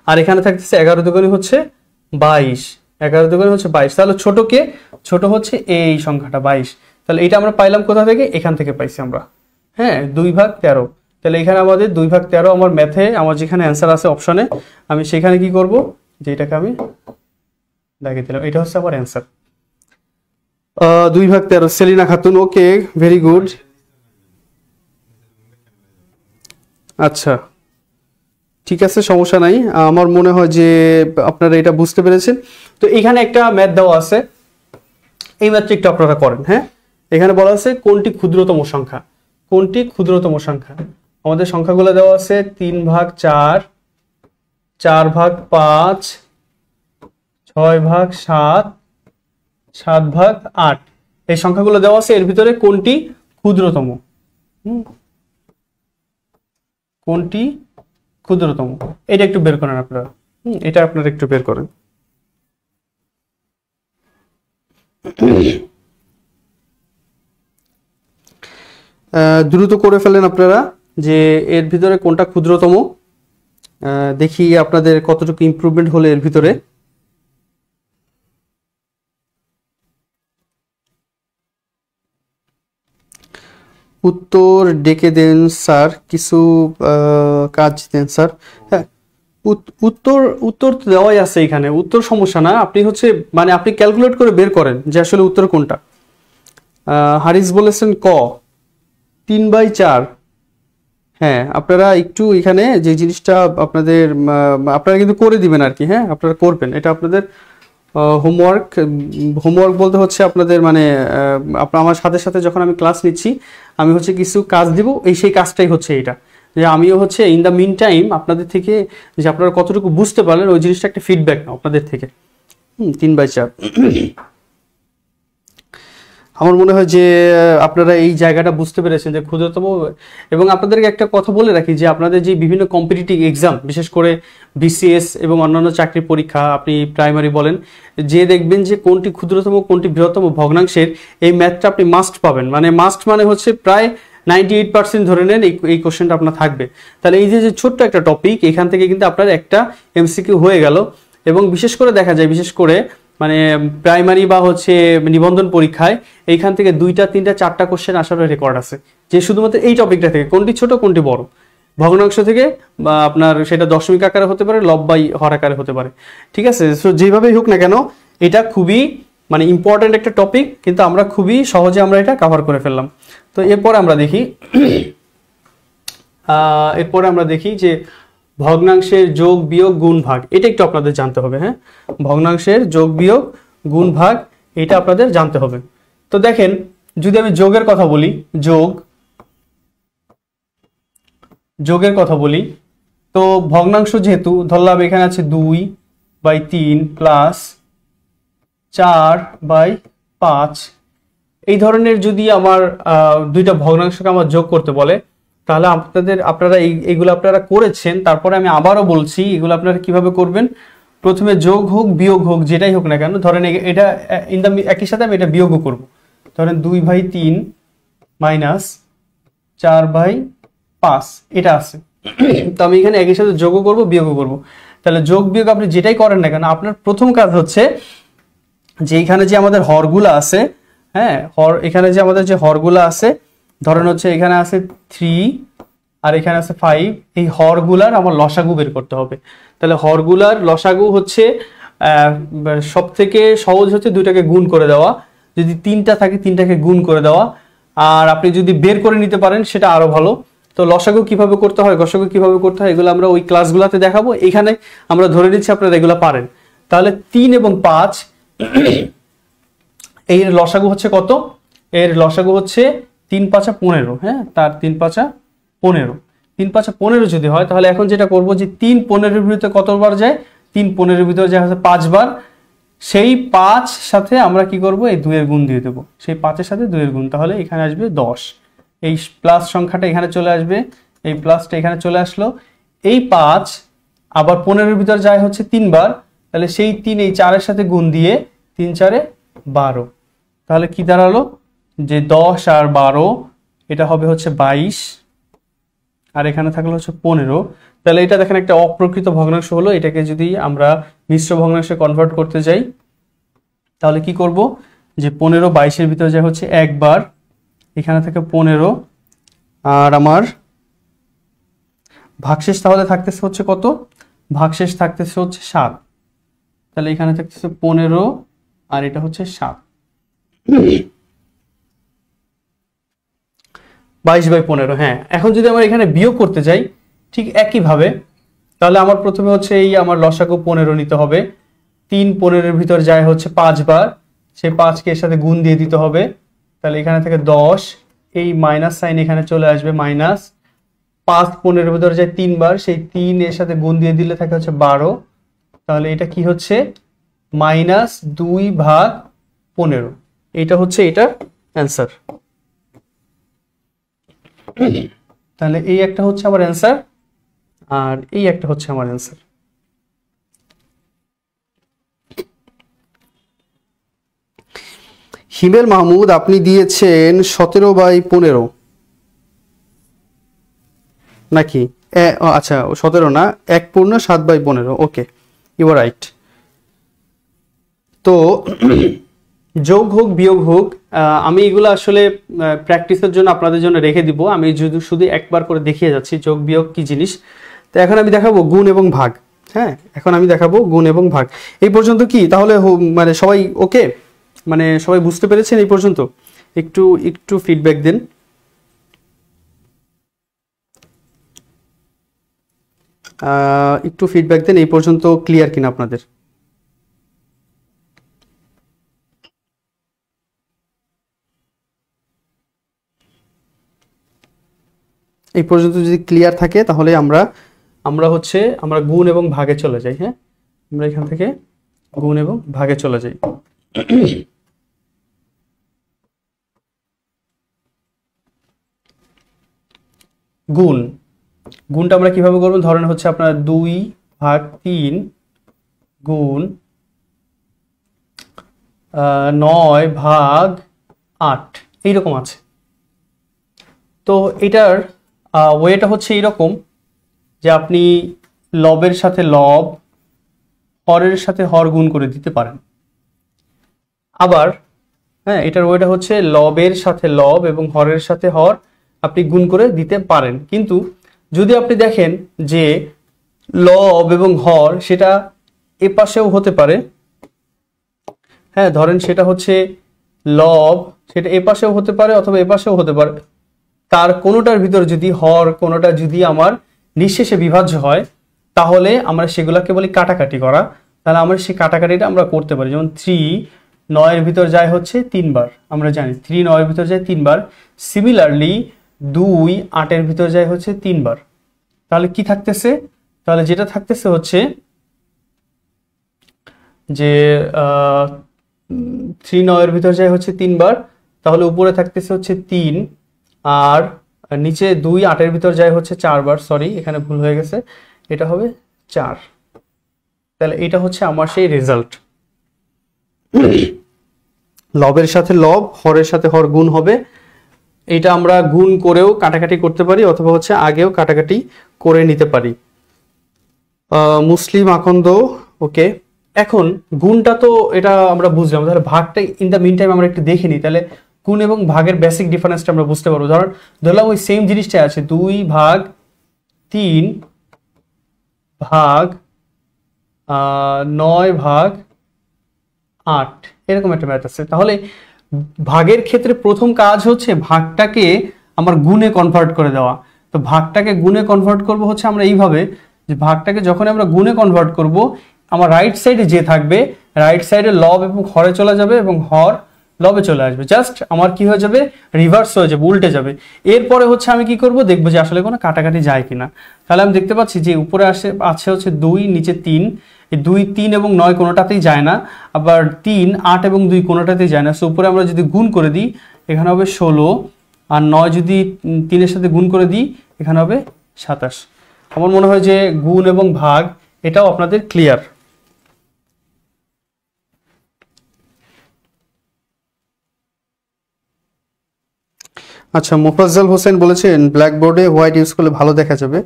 আর এখানে থাকতেছে 11 দুগুণে হচ্ছে 22, 11 দুগুণে হচ্ছে 22। তাহলে ছোট হচ্ছে এই সংখ্যাটা 22। তাহলে এটা আমরা পাইলাম কোথা থেকে? এখান থেকে পাইছি আমরা। হ্যাঁ, 2/13। তাহলে এখানে আমাদের 2/13 আমার ম্যাথে আমার যেখানে অ্যান্সার আছে অপশনে, আমি সেখানে কি করব যে এটাকে আমি দেখিয়ে দিলাম, এটা হচ্ছে আমার অ্যান্সার 2/13। সেলিনা খাতুন, ওকে, ভেরি গুড। আচ্ছা, ঠিক আছে, সমস্যা নাই। আমার মনে হয় যে আপনারা এটা বুঝতে পেরেছেন। তো এখানে একটা ম্যাথ দেওয়া আছে, এই ম্যাথটা একটু আপনারা করেন। হ্যাঁ, এখানে বলা আছে কোনটি ক্ষুদ্রতম সংখ্যা। কোনটি ক্ষুদ্রতম সংখ্যা? আমাদের সংখ্যাগুলো দেওয়া আছে 3/4, 4/5, 6/7, 7/8। এই সংখ্যাগুলো দেওয়া আছে, এর ভিতরে কোনটি ক্ষুদ্রতম? কোনটি ক্ষুদ্রতম এটা একটু বের করেন আপনারা। এটা আপনারা একটু বের করেন। দ্রুত করে ফেলেন আপনারা যে এর ভিতরে কোনটা ক্ষুদ্রতম। দেখি আপনাদের কতটুকু ইমপ্রুভমেন্ট হলো এর ভিতরে। উত্তর ডেকে দেন স্যার, কিছু কাজ দেন স্যার। হ্যাঁ, উত্তর উত্তর তো দেওয়াই আছে এখানে, উত্তর সমস্যা না। আপনি হচ্ছে মানে আপনি ক্যালকুলেট করে বের করেন যে আসলে উত্তর কোনটা। হারিস বলেছেন ক 3/4। হ্যাঁ, আপনারা একটু এখানে যে জিনিসটা আপনাদের আপনারা কিন্তু করে দিবেন আর কি। হ্যাঁ, আপনারা করবেন, এটা আপনাদের হোমওয়ার্ক। হোমওয়ার্ক বলতে হচ্ছে আপনাদের মানে আপনার আমার সাথে সাথে যখন আমি ক্লাস নিচ্ছি আমি হচ্ছে কিছু কাজ দিব, সেই কাজটাই হচ্ছে এটা, যে আমিও হচ্ছে ইন দ্য মিন টাইম আপনাদের থেকে যে আপনারা কতটুকু বুঝতে পারলেন ওই জিনিসটা একটা ফিডব্যাক নাও আপনাদের থেকে। 3/4 আমার মনে হয় যে আপনারা এই জায়গাটা বুঝতে পেরেছেন যে ক্ষুদ্রতম। এবং আপনাদেরকে একটা কথা বলে রাখি যে আপনাদের যে বিভিন্ন কম্পিটিটিভ এক্সাম, বিশেষ করে বিসিএস এবং অন্যান্য চাকরির পরীক্ষা, আপনি প্রাইমারি বলেন, যে দেখবেন যে কোনটি ক্ষুদ্রতম কোনটি বৃহত্তম ভগ্নাংশের এই ম্যাথটা আপনি মাস্ট পাবেন। মানে মাস্ট মানে হচ্ছে প্রায় 98% ধরে নেন এই কোশ্চেনটা আপনার থাকবে। তাহলে এই যে ছোট্ট একটা টপিক, এখান থেকে কিন্তু আপনার একটা এমসিকিউ হয়ে গেল। এবং বিশেষ করে দেখা যায়, বিশেষ করে মানে প্রাইমারি বা হচ্ছে নিবন্ধন পরীক্ষায় এইখান থেকে 2টা 3টা 4টা কোশ্চেন আসার রেকর্ড আছে, যে শুধুমাত্র এই টপিকটা থেকে কোনটি ছোট কোনটি বড় ভগ্নাংশ থেকে, বা আপনার সেটা দশমিক আকারে হতে পারে, লব বাই হর আকারে হতে পারে। ঠিক আছে, সো যেভাবেই হোক না কেন এটা খুবই মানে ইম্পর্টেন্ট একটা টপিক, কিন্তু আমরা খুবই সহজে আমরা এটা কভার করে ফেললাম। তো এরপরে আমরা দেখি যে ভগ্নাংশের যোগ বিয়োগ গুণ ভাগ, এটা একটু আপনাদের জানতে হবে। হ্যাঁ, ভগ্নাংশের যোগ বিয়োগ গুণ ভাগ এটা আপনাদের জানতে হবে। তো দেখেন, যদি আমি যোগের কথা বলি, যোগের কথা বলি, তো ভগ্নাংশ যেহেতু ধরলাম এখানে আছে 2/3 প্লাস 4/5, এই ধরনের যদি আমার দুইটা ভগ্নাংশকে আমার যোগ করতে বলে, তাহলে আপনারা এইগুলো আপনারা করেছেন। তারপরে আমি আবারও বলছি, এগুলো আপনারা কিভাবে করবেন। প্রথমে যোগ হোক বিয়োগ হোক যেটাই হোক না কেন, ধরেন এটা একই সাথে আমি এটা বিয়োগও করব। ধরেন 2/3 মাইনাস 4/5 এটা আছে, তো আমি এখানে একই সাথে যোগও করব বিয়োগও করব। তাহলে যোগ বিয়োগ আপনি যেটাই করেন না কেন, আপনার প্রথম কাজ হচ্ছে যে এখানে যে আমাদের হরগুলা আছে, হ্যাঁ এখানে যে আমাদের যে হরগুলা আছে, ধরেন হচ্ছে এখানে আছে 3 আর এখানে আছে 5, এই হরগুলার আমার লসাগু বের করতে হবে। তাহলে হরগুলার লসাগু হচ্ছে সব থেকে সহজ হচ্ছে দুইটাকে গুণ করে দেওয়া, যদি 3টা থাকে 3টাকে গুণ করে দেওয়া, আর আপনি যদি বের করে নিতে পারেন সেটা আরো ভালো। তো লসাগু কিভাবে করতে হয়, গসাগু কিভাবে করতে হয়, এগুলো আমরা ওই ক্লাসগুলোতে দেখাবো। এখানে আমরা ধরে নিচ্ছি আপনারা এগুলো পারেন। তাহলে 3 এবং 5 এর লসাগু হচ্ছে কত? এর লসাগু হচ্ছে 3×5 = 15। হ্যাঁ, তার 3×5 = 15। 3×5 = 15 যদি হয়, তাহলে এখন যেটা করব যে 3 15-এর ভিতরে কতবার যায়? 3 15-এর ভিতরে যায় হচ্ছে 5 বার। সেই 5 সাথে আমরা কি করব, এই 2 এর গুণ দিয়ে দেব। সেই 5-এর সাথে 2 এর গুণ, তাহলে এখানে আসবে 10। এই প্লাস সংখ্যাটা এখানে চলে আসবে, এই প্লাসটা এখানে চলে আসলো। এই 5 আবার 15-এর ভিতরে যায় হচ্ছে 3 বার, তাহলে সেই 3 এই 4-এর সাথে গুণ দিয়ে 3 4 12। তাহলে কি দাঁড়ালো যে 10 আর 12 এটা হবে হচ্ছে 22, আর এখানে থাকলো হচ্ছে 15। তাহলে এটা দেখেন একটা অপ্রকৃত ভগ্নাংশ হলো। এটাকে যদি আমরা মিশ্র ভগ্নাংশে কনভার্ট করতে যাই, তাহলে কি করব যে 15 22-এর ভিতরে যায় হচ্ছে 1 বার, এখানে থাকে 15, আর আমার ভাগশেষ তাহলে থাকতেছে হচ্ছে কত? ভাগশেষ থাকতেছে হচ্ছে 7। তাহলে এখানে থাকতেছে 15 আর এটা হচ্ছে 7, 22/15। হ্যাঁ, এখন যদি আমরা এখানে বিয়োগ করতে যাই ঠিক একইভাবে, তাহলে আমার প্রথমে হচ্ছে এই আমার লসাগু 15 নিতে হবে। 3 15-এর ভিতর যায় হচ্ছে 5 বার, সেই 5কে এর সাথে গুণ দিয়ে দিতে হবে। তাহলে এখানে থেকে 10, এই মাইনাস সাইন এখানে চলে আসবে মাইনাস। 5 15-এর ভিতর যায় 3 বার, সেই 3 এর সাথে গুণ দিয়ে দিলে থাকে হচ্ছে 12। তাহলে এটা কি হচ্ছে? -2/15। এটা হচ্ছে এটার অ্যান্সার। তাহলে এই একটা হচ্ছে আমার অ্যান্সার, আর এই একটা হচ্ছে আমার অ্যান্সার। হিমেল মাহমুদ, আপনি দিয়েছেন 17/15 নাকি? আচ্ছা 17 না, 1/7/15, ওকে ইউ আর রাইট। তো যোগ হোক বিয়োগ হোক, আমি এগুলো আসলে প্র্যাকটিসের জন্য আপনাদের জন্য রেখে দিব। আমি যদি শুধু একবার করে দেখিয়ে যাচ্ছি যোগ বিয়োগ কি জিনিস। তো এখন আমি দেখাবো গুণ এবং ভাগ। হ্যাঁ, এখন আমি দেখাবো গুণ এবং ভাগ। এই পর্যন্ত কি তাহলে মানে সবাই ওকে, মানে সবাই বুঝতে পেরেছেন এই পর্যন্ত? একটু একটু ফিডব্যাক দেন। একটু ফিডব্যাক দেন এই পর্যন্ত ক্লিয়ার কিনা আপনাদের। এই পর্যন্ত যদি ক্লিয়ার থাকে তাহলে আমরা আমরা গুণ এবং ভাগে চলে যাই। হ্যাঁ, আমরা এখান থেকে গুণ এবং ভাগে চলে যাই। গুণটা আমরা কিভাবে করবো? ধরেন হচ্ছে আপনার 2/3 গুণ 9/8 এইরকম আছে। তো এটার ওয়েটা হচ্ছে এইরকম যে আপনি লবের সাথে লব, হরের সাথে হর গুণ করে দিতে পারেন। আবার হ্যাঁ, এটার ওয়েটা হচ্ছে লবের সাথে লব এবং হরের সাথে হর আপনি গুণ করে দিতে পারেন। কিন্তু যদি আপনি দেখেন যে লব এবং হর সেটা এ পাশেও হতে পারে, হ্যাঁ ধরেন সেটা হচ্ছে লব, সেটা এ পাশেও হতে পারে অথবা এ পাশেও হতে পারে, তার কোনোটার ভিতর যদি হর কোনোটা যদি আমার নিঃশেষে বিভাজ্য হয় তাহলে আমরা সেগুলোকে বলি কাটাকাটি করা। তাহলে আমরা সেই কাটাকাটিটা আমরা করতে পারি। যেমন 3 9-এর ভিতর যায় হচ্ছে 3 বার, আমরা জানি 3 9-এর ভিতর যায় 3 বার। সিমিলারলি 2 8-এর ভিতর যায় হচ্ছে 3 বার। তাহলে কি থাকতেছে? তাহলে যেটা থাকতেছে হচ্ছে যে 3 9-এর ভিতর যায় হচ্ছে 3 বার, তাহলে উপরে থাকতেছে হচ্ছে 3, আর নিচে 2 8-এর ভিতর যায় হচ্ছে 4 বার। সরি, এখানে ভুল হয়ে গেছে, এটা হবে 4। তাহলে এটা হচ্ছে আমার সেই রেজাল্ট। লবের সাথে লব, হরের সাথে হর গুণ হবে। এটা আমরা গুণ করেও কাটাকাটি করতে পারি অথবা হচ্ছে আগেও কাটাকাটি করে নিতে পারি। মুসলিম আকন্দ, ওকে। এখন গুণটা তো এটা আমরা বুঝলাম, তাহলে ভাগটা ইন দ্য মিন টাইম আমরা একটু দেখে নিই। তাহলে গুণ এবং ভাগের বেসিক ডিফারেন্সটা আমরা বুঝতে পারবো। ধরলাম ওই সেম জিনিসটা আছে, 2/3 ভাগ 9/8 এরকম একটা ম্যাথ আছে। তাহলে ভাগের ক্ষেত্রে প্রথম কাজ হচ্ছে ভাগটাকে আমার গুণে কনভার্ট করে দেওয়া। তো ভাগটাকে গুণে কনভার্ট করব হচ্ছে আমরা এইভাবে, যে ভাগটাকে যখন আমরা গুণে কনভার্ট করব, আমার রাইট সাইডে যে থাকবে, রাইট সাইডে লব এবং হরে চলে যাবে এবং হর লবে চলে আসবে। জাস্ট আমার কি হয়ে যাবে, রিভার্স হয়ে যাবে, উল্টে যাবে। এরপরে হচ্ছে আমি কি করব, দেখবো যে আসলে কোনো কাটাকাটি যায় কিনা। তাহলে আমি দেখতে পাচ্ছি যে উপরে আছে হচ্ছে 2, নিচে 3। এই 2 3 এবং 9 কোনোটাতেই যায় না, আবার 3 8 এবং 2 কোনোটাতেই যায় না। সো উপরে আমরা যদি গুণ করে দিই এখানে হবে 16, আর 9 যদি 3-এর সাথে গুণ করে দিই এখানে হবে 27। আমার মনে হয় যে গুণ এবং ভাগ এটাও আপনাদের ক্লিয়ার। আচ্ছা, মোফাজ্জল হোসেন বলেছেন ব্ল্যাকবোর্ডে হোয়াইট ইউজ করলে ভালো দেখা যাবে।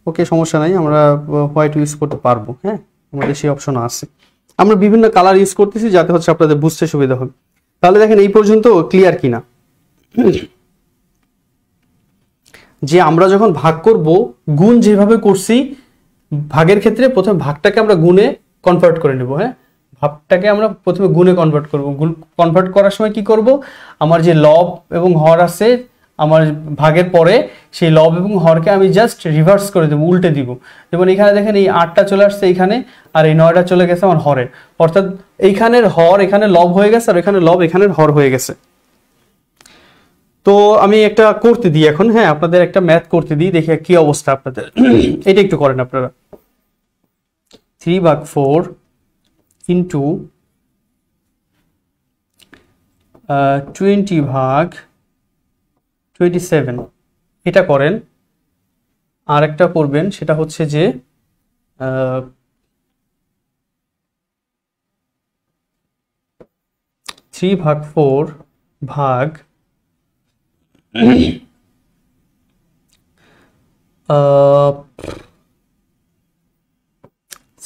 ওকে, সমস্যা নাই, আমরা হোয়াইট ইউজ করতে পারবো। হ্যাঁ, আমাদের সেই অপশন আছে। আমরা বিভিন্ন কালার ইউজ করতেছি যাতে হচ্ছে আপনাদের বুঝতে সুবিধা হবে। তাহলে দেখেন এই পর্যন্ত ক্লিয়ার কিনা, যে আমরা যখন ভাগ করব গুণ যেভাবে করছি, ভাগের ক্ষেত্রে প্রথমে ভাগটাকে আমরা গুণে কনভার্ট করে নেব। হ্যাঁ, ভাগটাকে আমরা প্রথমে গুণে কনভার্ট করব। কনভার্ট করার সময় কি করব, আমার যে লব এবং হর আছে আমার ভাগের পরে, সেই লব এবং হরকে আমি জাস্ট রিভার্স করে দেবো, উল্টে দিব। যেমন এখানে দেখেন এই 8টা চলে আসছে এইখানে, আর এই 9টা চলে গেছে আমার হরে, অর্থাৎ এইখানের হর এখানে লব হয়ে গেছে, আর এখানে লব এখানের হর হয়ে গেছে। তো আমি একটা করতে দিই এখন, হ্যাঁ আপনাদের একটা ম্যাথ করতে দিই, দেখি কি অবস্থা আপনাদের। এটা একটু করেন আপনারা। 3/4 ইন্টু 20/27 এটা করেন। আর একটা করবেন, সেটা হচ্ছে যে 3/4 ভাগ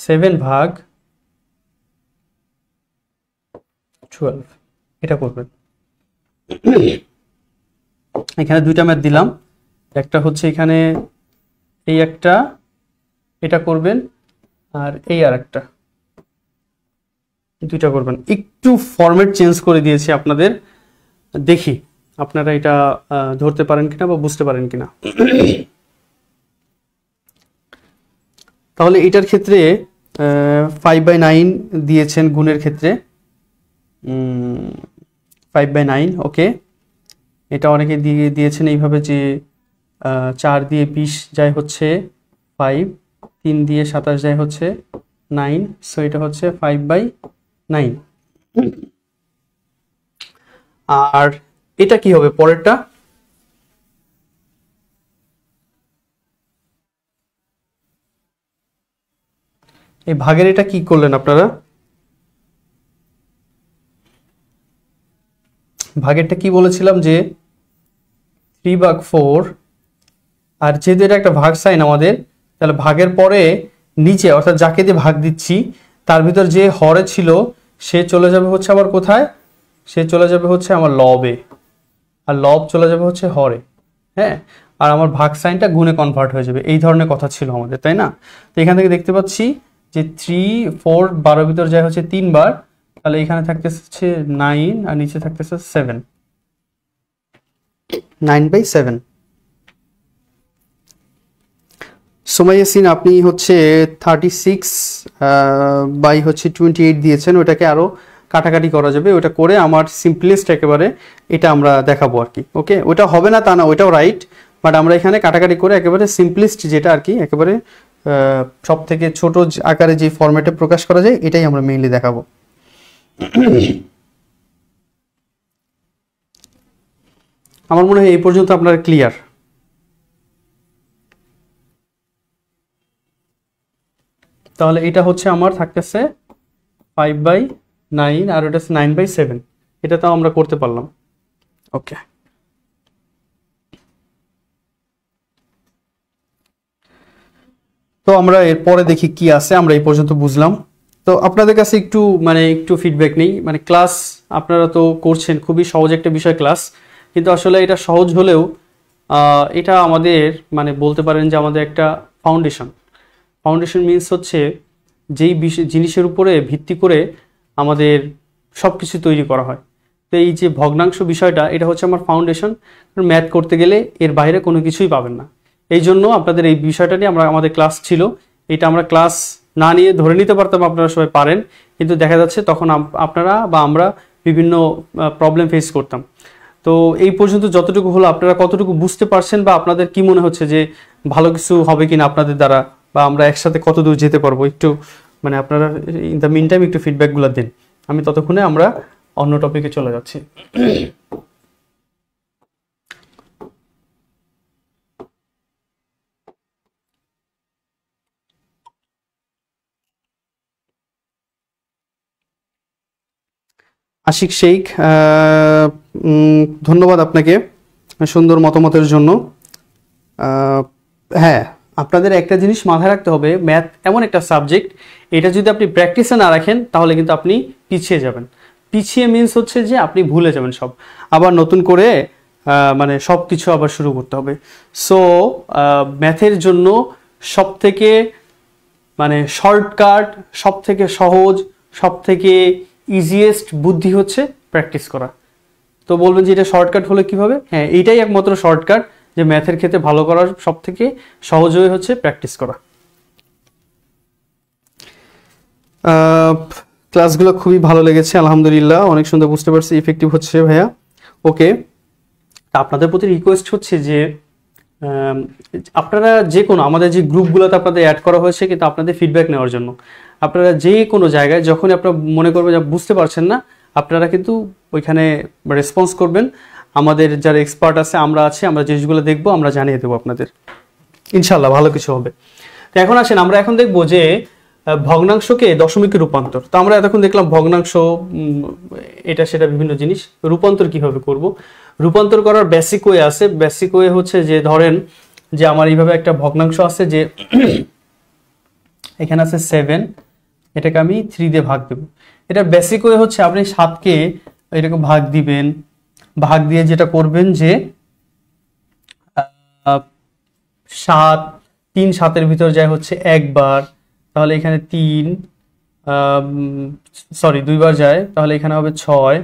7 ভাগ 12 এটা করবেন। এখানে দুইটা ম্যাথ দিলাম, একটা হচ্ছে এখানে এই একটা, এটা করবেন, আর এই আর একটা, দুইটা করবেন। একটু ফরম্যাট চেঞ্জ করে দিয়েছি আপনাদের, দেখি আপনারা এটা ধরতে পারেন কিনা বা বুঝতে পারেন কিনা। তাহলে এটার ক্ষেত্রে 5/9 দিয়েছেন গুণের ক্ষেত্রে, 5/9, ওকে। এটা অনেকে দিয়েছেন এইভাবে যে 4 দিয়ে 20 যায় হচ্ছে 5, 3 দিয়ে 27 যায় হচ্ছে 9, সো এটা হচ্ছে 5/9। আর এটা কি হবে পরেরটা? এই ভাগের এটা কি করলেন আপনারা? ভাগেরটা কি বলেছিলাম যে 3/4, আর যেহেতু এটা একটা ভাগ সাইন আমাদের, তাহলে ভাগের পরে নিচে অর্থাৎ যাকে দিয়ে ভাগ দিচ্ছি তার ভিতর যে হরে ছিল সে চলে যাবে হচ্ছে আবার কোথায়? সে চলে যাবে হচ্ছে আমার লবে, আর লব চলে যাবে হচ্ছে হরে, হ্যাঁ। আর আমার ভাগ সাইনটা গুণে কনভার্ট হয়ে যাবে, এই ধরনের কথা ছিল আমাদের, তাই না? তো এখান থেকে দেখতে পাচ্ছি যে 3, 4, 12 ভিতর যায় হচ্ছে 3 বার, তাহলে এখানে থাকতেছে 9 আর নিচে থাকতেছে 7, 9/7। সোমাইয়াসিন আপনি হচ্ছে 36/28 দিয়েছেন, ওটাকে আরো কাটাকাটি করা যাবে, ওটা করে আমার সিম্পলেস্ট একেবারে এটা আমরা দেখাবো আর কি, ওকে। ওটা হবে না তা না, ওটাও রাইট, বাট আমরা এখানে কাটাকাটি করে একেবারে সিম্পলেস্ট যেটা আর কি, একেবারে সব থেকে ছোট আকারে যে ফরম্যাটে প্রকাশ করা যায় এটাই আমরা মেইনলি দেখাবো। আমার মনে হয় এই পর্যন্ত আপনারা ক্লিয়ার। তাহলে এটা হচ্ছে আমার থাকতেছে 5/9 আর ওটা 9/7, এটা তো আমরা করতে পারলাম, ওকে। তো আমরা এরপরে দেখি কি আছে, আমরা এই পর্যন্ত বুঝলাম। তো আপনাদের কাছে একটু ফিডব্যাক নেই, ক্লাস আপনারা তো করছেন, খুবই সহজ একটা বিষয় ক্লাস, কিন্তু আসলে এটা সহজ হলেও এটা আমাদের বলতে পারেন যে আমাদের একটা ফাউন্ডেশন মিন্স হচ্ছে যেই জিনিসের উপরে ভিত্তি করে আমাদের সব কিছু তৈরি করা হয়। তো এই যে ভগ্নাংশ বিষয়টা, এটা হচ্ছে আমার ফাউন্ডেশন। ম্যাথ করতে গেলে এর বাইরে কোনো কিছুই পাবেন না। এই জন্য আপনাদের এই বিষয়টা নিয়ে আমাদের ক্লাস ছিল, এটা আমরা ক্লাস না নিয়ে ধরে নিতে পারতাম আপনারা সবাই পারেন, কিন্তু দেখা যাচ্ছে তখন আপনারা বা আমরা বিভিন্ন প্রবলেম ফেস করতাম। তো এই পর্যন্ত যতটুকু হলো আপনারা কতটুকু বুঝতে পারছেন, বা আপনাদের কি মনে হচ্ছে যে ভালো কিছু হবে কিনা আপনাদের দ্বারা, বা আমরা একসাথে কত দূর যেতে পারবো, একটু আপনারা ইন দ্য মিন টাইম একটু ফিডব্যাকগুলো দিন। আমি ততক্ষণে আমরা অন্য টপিকে চলে যাচ্ছি। আশিক শেখ, ধন্যবাদ আপনাকে সুন্দর মতামতের জন্য। হ্যাঁ, আপনাদের একটা জিনিস মাথায় রাখতে হবে, ম্যাথ এমন একটা সাবজেক্ট, এটা যদি আপনি প্র্যাকটিসে না রাখেন তাহলে কিন্তু আপনি পিছিয়ে যাবেন। পিছিয়ে মিন্স হচ্ছে যে আপনি ভুলে যাবেন সব, আবার নতুন করে সব কিছু আবার শুরু করতে হবে। সো ম্যাথের জন্য সব থেকে শর্টকাট, সব থেকে সহজ, সব থেকে ইজিয়েস্ট বুদ্ধি হচ্ছে প্র্যাকটিস করা। তো বলবেন যে এটা শর্টকাট হলে কিভাবে? হ্যাঁ, এইটাই একমাত্র শর্টকাট, যে ম্যাথের ক্ষেত্রে ভালো করার সব থেকে সহজ ওয়ে হচ্ছে প্র্যাকটিস করা। ক্লাসগুলো খুবই ভালো লেগেছে, আলহামদুলিল্লাহ, অনেক সুন্দর বুঝতে পারছি, ইফেক্টিভ হচ্ছে ভাইয়া, ওকে। আপনাদের প্রতি রিকোয়েস্ট হচ্ছে যে আপনারা যে কোনো আমাদের যে গ্রুপগুলোতে আপনাদের অ্যাড করা হয়েছে কিন্তু আপনাদের ফিডব্যাক নেওয়ার জন্য, আপনারা যে কোনো জায়গায় যখনই আপনারা মনে করবেন যে বুঝতে পারছেন না, আপনারা কিন্তু ওইখানে রেসপন্স করবেন। আমাদের যারা এক্সপার্ট আছে, আমরা আছি, আমরা জিনিসগুলো দেখবো, আমরা জানিয়ে দেবো আপনাদের, ইনশাল্লাহ ভালো কিছু হবে। তো এখন আসেন, আমরা এখন দেখবো যে ভগ্নাংশকে দশমিকে রূপান্তর। তো আমরা এতক্ষণ দেখলাম ভগ্নাংশ, এটা সেটা বিভিন্ন জিনিস, রূপান্তর কিভাবে করব। রূপান্তর করার বেসিক ওয়ে আছে। বেসিক ওয়ে হচ্ছে যে ধরেন যে আমার এইভাবে একটা ভগ্নাংশ আছে যে এখানে আছে 7, এটাকে আমি 3 দিয়ে ভাগ দেব। এটা বেসিক ওয়ে হচ্ছে আপনি 7কে এরকম ভাগ দিবেন, ভাগ দিয়ে যেটা করবেন যে 7 3 7-এর ভিতর যায় হচ্ছে একবার, তাহলে এখানে 3 2বার যায়, তাহলে এখানে হবে 6,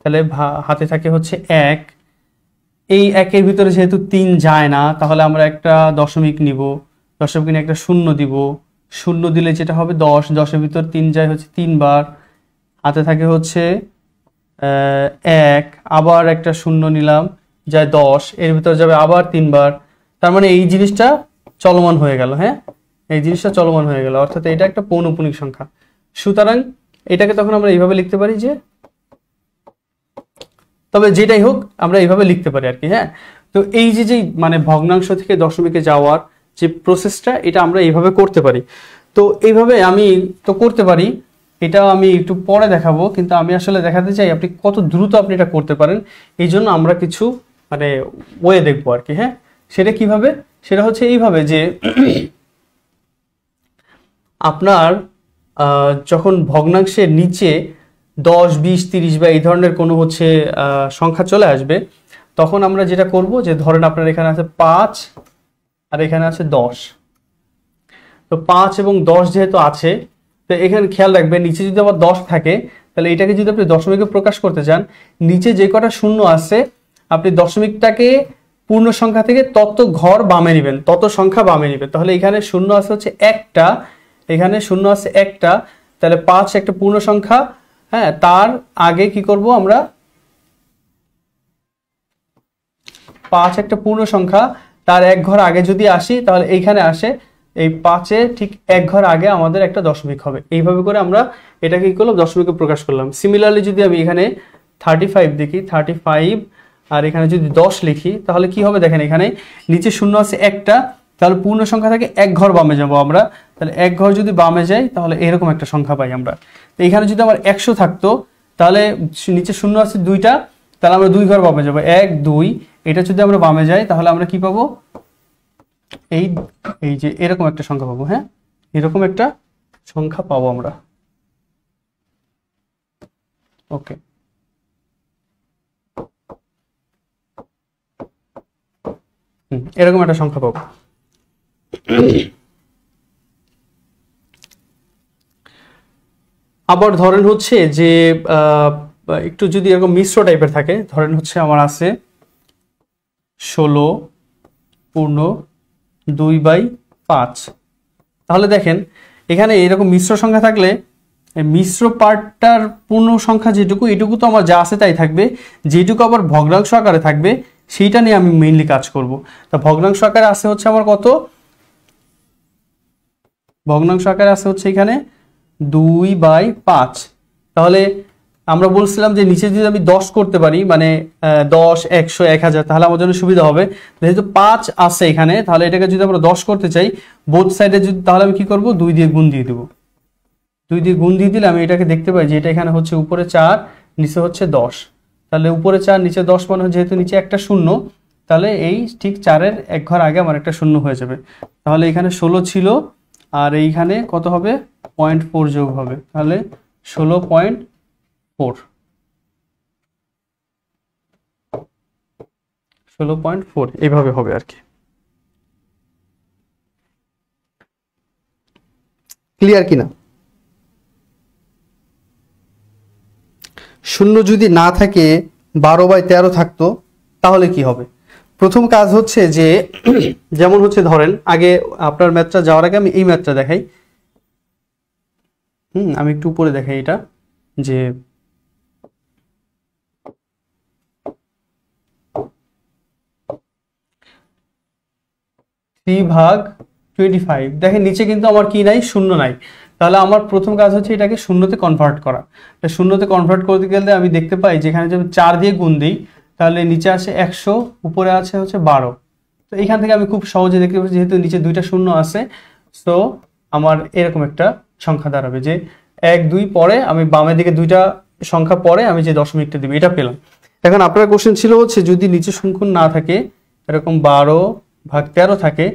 তাহলে হাতে থাকে হচ্ছে 1। এই 1-এর ভিতরে যেহেতু 3 যায় না, তাহলে আমরা একটা দশমিক নিব, দশমিক নিয়ে একটা শূন্য দিব, শূন্য দিলে যেটা হবে 10, 10-এর ভিতর 3 যায় হচ্ছে 3 বার, হাতে থাকে হচ্ছে 1, আবার একটা শূন্য নিলাম যায় 10, এর ভিতর যাবে আবার 3 বার, তার মানে এই জিনিসটা চলমান হয়ে গেল। হ্যাঁ, এই জিনিসটা চলমান হয়ে গেল, অর্থাৎ এটা একটা পৌনঃপুনিক সংখ্যা। সুতরাং এটাকে তখন আমরা এইভাবে লিখতে পারি যে, তবে যেটাই হোক আমরা এইভাবে লিখতে পারি আর কি। হ্যাঁ, তো এই যে মানে ভগ্নাংশ থেকে দশমিকে যাওয়ার যে প্রসেসটা, এটা আমরা এইভাবে করতে পারি। তো এইভাবে আমি তো করতে পারি, এটা আমি একটু পরে দেখাবো, কিন্তু আমি আসলে দেখাতে চাই আপনি কত দ্রুত আপনি এটা করতে পারেন। এই জন্য আমরা কিছু মানে ওয়ে দেখবো আর কি। হ্যাঁ, সেটা কিভাবে? সেটা হচ্ছে এইভাবে যে আপনার যখন ভগ্নাংশের নিচে 10, 20, 30 বা এই ধরনের কোনো হচ্ছে সংখ্যা চলে আসবে, তখন আমরা যেটা করব যে ধরেন আপনার এখানে আছে 5 আর এখানে আছে 10। তো 5 এবং 10 যেহেতু আছে, তো এখানে খেয়াল রাখবেন নিচে যদি আবার 10 থাকে, তাহলে এটাকে যদি আপনি দশমিকে প্রকাশ করতে চান, নিচে যে কটা শূন্য আছে আপনি দশমিকটাকে পূর্ণ সংখ্যা থেকে তত ঘর বামে নেবেন, তত সংখ্যা বামে নেবেন। তাহলে এখানে শূন্য আছে হচ্ছে একটা, এখানে শূন্য আছে একটা, তাহলে 5 একটা পূর্ণ সংখ্যা। হ্যাঁ, তার আগে কি করব আমরা, 5 একটা পূর্ণ সংখ্যা, তার এক ঘর আগে যদি আসি তাহলে এইখানে আসে, এই 5-এর ঠিক এক ঘর আগে আমাদের একটা দশমিক হবে। এইভাবে করে আমরা এটাকে কি করলাম, দশমিকে প্রকাশ করলাম। সিমিলারলি যদি আমি এখানে 35 দেখি, 35 আর এখানে যদি 10 লিখি, তাহলে কি হবে দেখেন, এখানে নিচে শূন্য আছে একটা, তাহলে পূর্ণ সংখ্যা থেকে এক ঘর বামে যাব আমরা, তাহলে এক ঘর যদি বামে যাই তাহলে এরকম একটা সংখ্যা পাই আমরা। তো এখানে যদি আমার 100 থাকতো, তাহলে নিচে শূন্য আছে 2টা, তাহলে আমরা 2 ঘর বামে যাবো, 1 2, এটা যদি আমরা বামে যাই তাহলে আমরা কি পাবো, এই যে এরকম একটা সংখ্যা পাবো। হ্যাঁ, এরকম একটা সংখ্যা পাবো আমরা। ওকে, এরকম একটা সংখ্যা পাবো। আবার ধরেন হচ্ছে যে একটু যদি এরকম মিশ্র টাইপের থাকে, ধরেন হচ্ছে আমার আছে 16 পূর্ণ 2/5, তাহলে দেখেন এখানে এরকম মিশ্র সংখ্যা থাকলে মিশ্র পার্টটার পূর্ণ সংখ্যা যেটুকু, এটুকু তো আমার যা আছে তাই থাকবে, যেটুকু আবার ভগ্নাংশ আকারে থাকবে সেইটা নিয়ে আমি মেইনলি কাজ করব। তা ভগ্নাংশ আকারে আছে হচ্ছে আমার কত, ভগ্নাংশ আকারে আছে হচ্ছে এখানে 2/5। তাহলে আমরা বলছিলাম যে নিচে যদি আমি 10 করতে পারি, মানে 10, 100, 1000, তাহলে আমার জন্য সুবিধা হবে। যেহেতু 5 আছে এখানে, তাহলে এটাকে যদি আমরা 10 করতে চাই বোথ সাইডে, যদি তাহলে আমি কি করব, 2 দিয়ে গুণ দিয়ে দেবো। 2 দিয়ে গুণ দিয়ে দিলে আমি এটাকে দেখতে পাই যে এটা এখানে হচ্ছে উপরে 4 নিচে হচ্ছে 10, তাহলে উপরে 4 নিচে 10 মানে যেহেতু নিচে একটা শূন্য, তাহলে এই ঠিক 4-এর এক ঘর আগে আমার একটা শূন্য হয়ে যাবে। তাহলে এখানে 16 ছিল আর এইখানে কত হবে, 0.4 যোগ হবে, তাহলে 16.4, 16.4 এইভাবে হবে আর কি। ক্লিয়ার কিনা? শূন্য যদি না থাকে 12/13 থাকতো, তাহলে কি হবে? প্রথম কাজ হচ্ছে যে যেমন হচ্ছে ধরেন, আগে আপনার ম্যাথটা যাওয়ার আগে আমি এই ম্যাথটা দেখাই। আমি একটু উপরে দেখাই এটা, যে 3/25, দেখেন নিচে কিন্তু আমার কি নাই, শূন্য নাই। তাহলে আমার প্রথম কাজ হচ্ছে এটাকে শূন্যতে কনভার্ট করা। শূন্যতে কনভার্ট করতে গেলে আমি দেখতে পাই যেখানে যদি 4 দিয়ে গুণ দিই, তাহলে নিচে আছে 100, উপরে আছে হচ্ছে 12। তো এখান থেকে আমি খুব সহজে দেখতে পাচ্ছি যেহেতু নিচে 2টা শূন্য আছে, সো আমার এরকম একটা সংখ্যা দাঁড়াবে যে 1 2 পরে আমি বামের দিকে 2টা সংখ্যা পরে আমি যে দশমিকটা দিব, এটা পেলাম। এখন আপনার কোশ্চেন ছিল হচ্ছে যদি নিচে সংখ্যা না থাকে, এরকম 12 ভাগ 13 থাকে,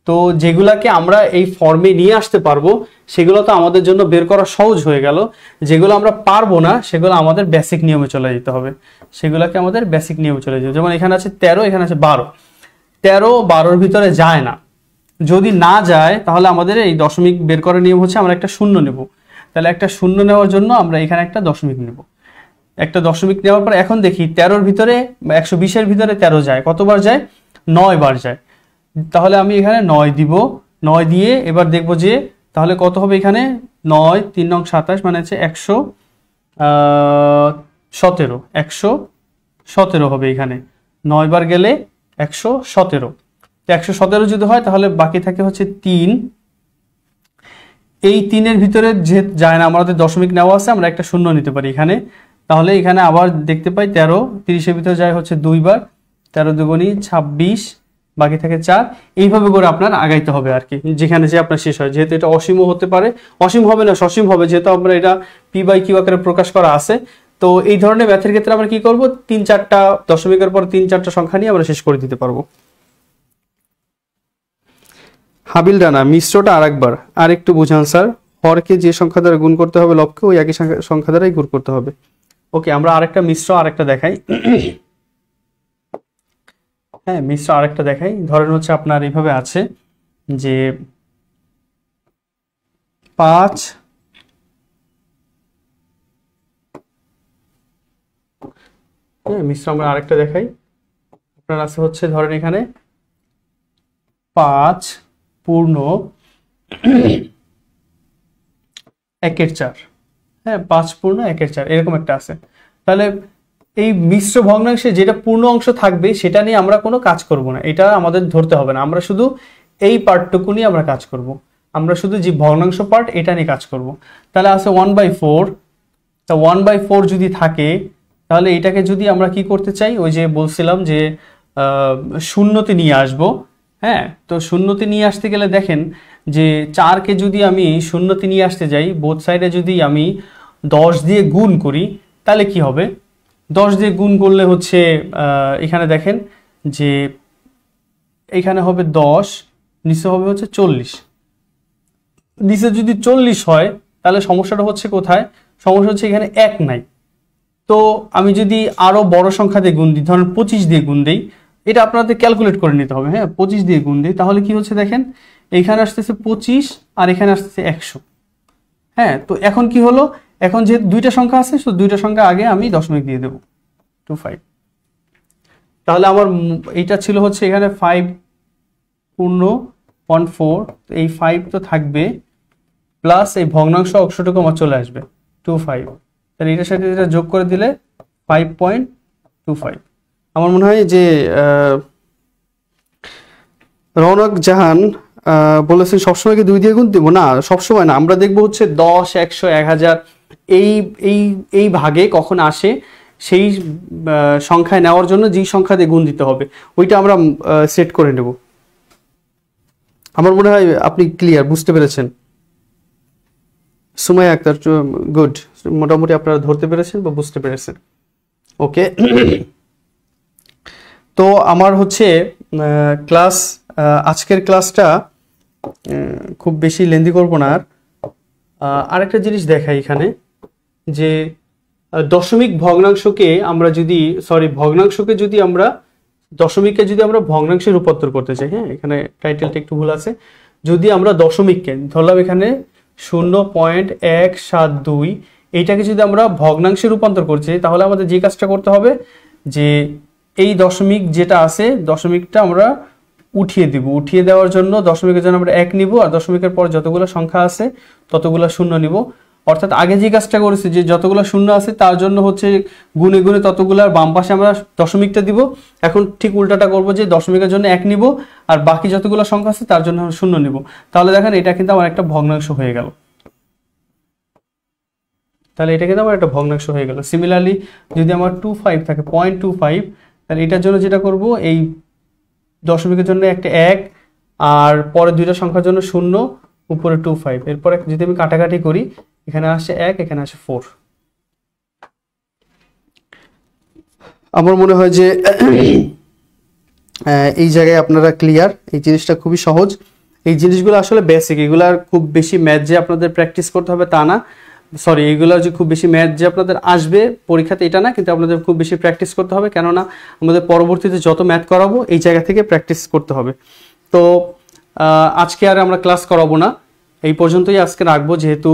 তো যেগুলাকে আমরা এই ফর্মে নিয়ে আসতে পারবো সেগুলো তো আমাদের জন্য বের করা সহজ হয়ে গেল। যেগুলো আমরা পারবো না সেগুলো আমাদের বেসিক নিয়মে চলে যেতে হবে, সেগুলোকে আমাদের বেসিক নিয়মে চলে যেতে হবে। যেমন এখানে আছে 13, এখানে আছে 12, 13 12-র ভিতরে যায় না। যদি না যায় তাহলে আমাদের এই দশমিক বের করার নিয়ম হচ্ছে আমরা একটা শূন্য নেব। তাহলে একটা শূন্য নেওয়ার জন্য আমরা এখানে একটা দশমিক নেব। একটা দশমিক নেওয়ার পর এখন দেখি 13-র ভিতরে 120-এর ভিতরে 13 যায়, কতবার যায়? 9 বার যায়। তাহলে আমি এখানে 9 দিব, 9 দিয়ে এবার দেখব যে তাহলে কত হবে এখানে, 9 3 নং 27 মানে হচ্ছে 117 হবে এখানে, 9 বার গেলে 117। 117 যদি হয় তাহলে বাকি থাকে হচ্ছে 3। এই 3-এর ভিতরে যে যায় না, আমাদের দশমিক নেওয়া আছে, আমরা একটা শূন্য নিতে পারি এখানে। তাহলে এখানে আবার দেখতে পাই 13, 30-এর ভিতরে যায় হচ্ছে 2 বার, 13 দুগুণী 26, বাকি থাকে 4। এইভাবে করে আপনার আগাইতে হবে আর কি, যেখানে যে আপনার শেষ হয়। যেহেতু এটা অসীমও হতে পারে, অসীম হবে না সসীম হবে, যেহেতু আমরা এটা p/q আকারে প্রকাশ করা আছে। তো এই ধরনের ম্যাথের ক্ষেত্রে আমরা কি করব, 3-4টা দশমিকের পর 3-4টা সংখ্যা নিয়ে আমরা শেষ করে দিতে পারবো। হাবিল রানা, মিশ্রটা আরেকবার আরেকটু বুঝান স্যার। হরকে যে সংখ্যা দ্বারা গুণ করতে হবে লবকে ওই একই সংখ্যা দ্বারাই গুণ করতে হবে। ওকে, আমরা আরেকটা মিশ্র আরেকটা দেখাই। হ্যাঁ, মিশ্র আরেকটা দেখাই। ধরেন হচ্ছে আপনার এইভাবে আছে যে 5, হ্যাঁ মিশ্র আমরা আরেকটা দেখাই। আপনার আছে হচ্ছে ধরেন এখানে 5 পূর্ণ 1/4, হ্যাঁ 5 পূর্ণ 1/4 এরকম একটা আছে। তাহলে এই মিশ্র ভগ্নাংশে যেটা পূর্ণ অংশ থাকবে সেটা নিয়ে আমরা কোনো কাজ করব না, এটা আমাদের ধরতে হবে না। আমরা শুধু এই পার্টটুকু নিয়ে আমরা কাজ করব, আমরা শুধু যে ভগ্নাংশ পার্ট এটা নিয়ে কাজ করব। তাহলে আছে 1/4, তা 1/4 যদি থাকে তাহলে এটাকে যদি আমরা কি করতে চাই, ওই যে বলছিলাম যে শূন্যতে নিয়ে আসব। হ্যাঁ, তো শূন্যতে নিয়ে আসতে গেলে দেখেন যে 4কে যদি আমি শূন্যতে নিয়ে আসতে যাই, বোথ সাইডে যদি আমি 10 দিয়ে গুণ করি তাহলে কি হবে, 10 দিয়ে গুণ করলে হচ্ছে এখানে দেখেন যে এখানে হবে 10, নিচে হবে হচ্ছে 40। নিচে যদি 40 হয় তাহলে সমস্যাটা হচ্ছে কোথায়, সমস্যা হচ্ছে এখানে 1 নাই। তো আমি যদি আরো বড় সংখ্যা দিয়ে গুণ দিই, ধরেন 25 দিয়ে গুণ দিই, এটা আপনাদের ক্যালকুলেট করে নিতে হবে। হ্যাঁ, 25 দিয়ে গুণ দিই তাহলে কি হচ্ছে দেখেন, এখানে আসতেছে 25 আর এখানে আসতেছে 100। হ্যাঁ, তো এখন কি হলো, এখন যেহেতু দুইটা সংখ্যা আছে, তো দুইটা সংখ্যা আগে আমি দশমিক দিয়ে দেব 25। তাহলে আমার এইটা ছিল হচ্ছে এখানে 5 পূর্ণ 1/4, এই 5 তো থাকবে, প্লাস এই ভগ্নাংশ অংশটুকু আমার চলে আসবে 25। তাহলে এটার সাথে এটা যোগ করে দিলে 5.25। আমার মনে হয় যে রৌনক জাহান বলেছেন সবসময় কি 2 দিয়ে গুণ দিব? না, সবসময় না। আমরা দেখবো হচ্ছে 10, 100, 1000 এই এই এই ভাগে কখন আসে, সেই সংখ্যায় নেওয়ার জন্য যেই সংখ্যা দিয়ে গুণ দিতে হবে ওইটা আমরা সেট করে নেব। আমার মনে হয় আপনি ক্লিয়ার, বুঝতে পেরেছেন। সুমাইয়া আক্তার, গুড, মোটামুটি আপনারা ধরতে পেরেছেন বা বুঝতে পেরেছেন। ওকে, তো আমার হচ্ছে ক্লাস, আজকের ক্লাসটা খুব বেশি লেন্দি করব না। আর আরেকটা জিনিস দেখাই এখানে যে দশমিক ভগ্নাংশকে আমরা যদি ভগ্নাংশকে যদি আমরা দশমিককে যদি আমরা ভগ্নাংশে রূপান্তর করতে চাই, হ্যাঁ এখানে টাইটেলটা একটু ভুল আছে। যদি আমরা দশমিককে ধরলাম এখানে 0.172, এইটাকে যদি আমরা ভগ্নাংশে রূপান্তর করছি তাহলে আমাদের যে কাজটা করতে হবে যে এই দশমিক যেটা আছে দশমিকটা আমরা উঠিয়ে দিব। উঠিয়ে দেওয়ার জন্য দশমিকের জন্য আমরা 1 নিব, আর দশমিকের পর যতগুলো সংখ্যা আছে ততগুলো শূন্য নিব। অর্থাৎ আগে যে কাজটা করেছি যে যতগুলো শূন্য আছে তার জন্য হচ্ছে গুণে গুণে ততগুলোর বাম পাশে আমরা দশমিকটা দিব। এখন ঠিক উল্টাটা করব যে দশমিকের জন্য 1 নিব আর বাকি যতগুলো সংখ্যা আছে তার জন্য শূন্য নিব। তাহলে দেখেন এটা কিন্তু আমার একটা ভগ্নাংশ হয়ে গেল। তাহলে এটা কিন্তু আমার একটা ভগ্নাংশ হয়ে গেল। সিমিলারলি যদি আমার 25 থাকে 0.25, তাহলে এটার জন্য যেটা করব এই দশমিকের জন্য একটা 1 আর পরে দুইটা সংখ্যার জন্য 0, উপরে 25, এরপরে যদি আমি কাটাকাটি করি এখানে আসে 1, এখানে আসে 4। আমার মনে হয় যে এই জায়গায় আপনারা ক্লিয়ার। এই জিনিসটা খুবই সহজ। এই জিনিসগুলো আসলে বেসিক, এগুলার খুব বেশি ম্যাথ যে আপনাদের প্র্যাকটিস করতে হবে তা না, সরি, এগুলো যে খুব বেশি ম্যাথ যে আপনাদের আসবে পরীক্ষাতে এটা না, কিন্তু আপনাদের খুব বেশি প্র্যাকটিস করতে হবে, কেননা আমাদের পরবর্তীতে যত ম্যাথ করাবো এই জায়গা থেকে প্র্যাকটিস করতে হবে। তো আজকে আর আমরা ক্লাস করাবো না, এই পর্যন্তই আজকে রাখবো, যেহেতু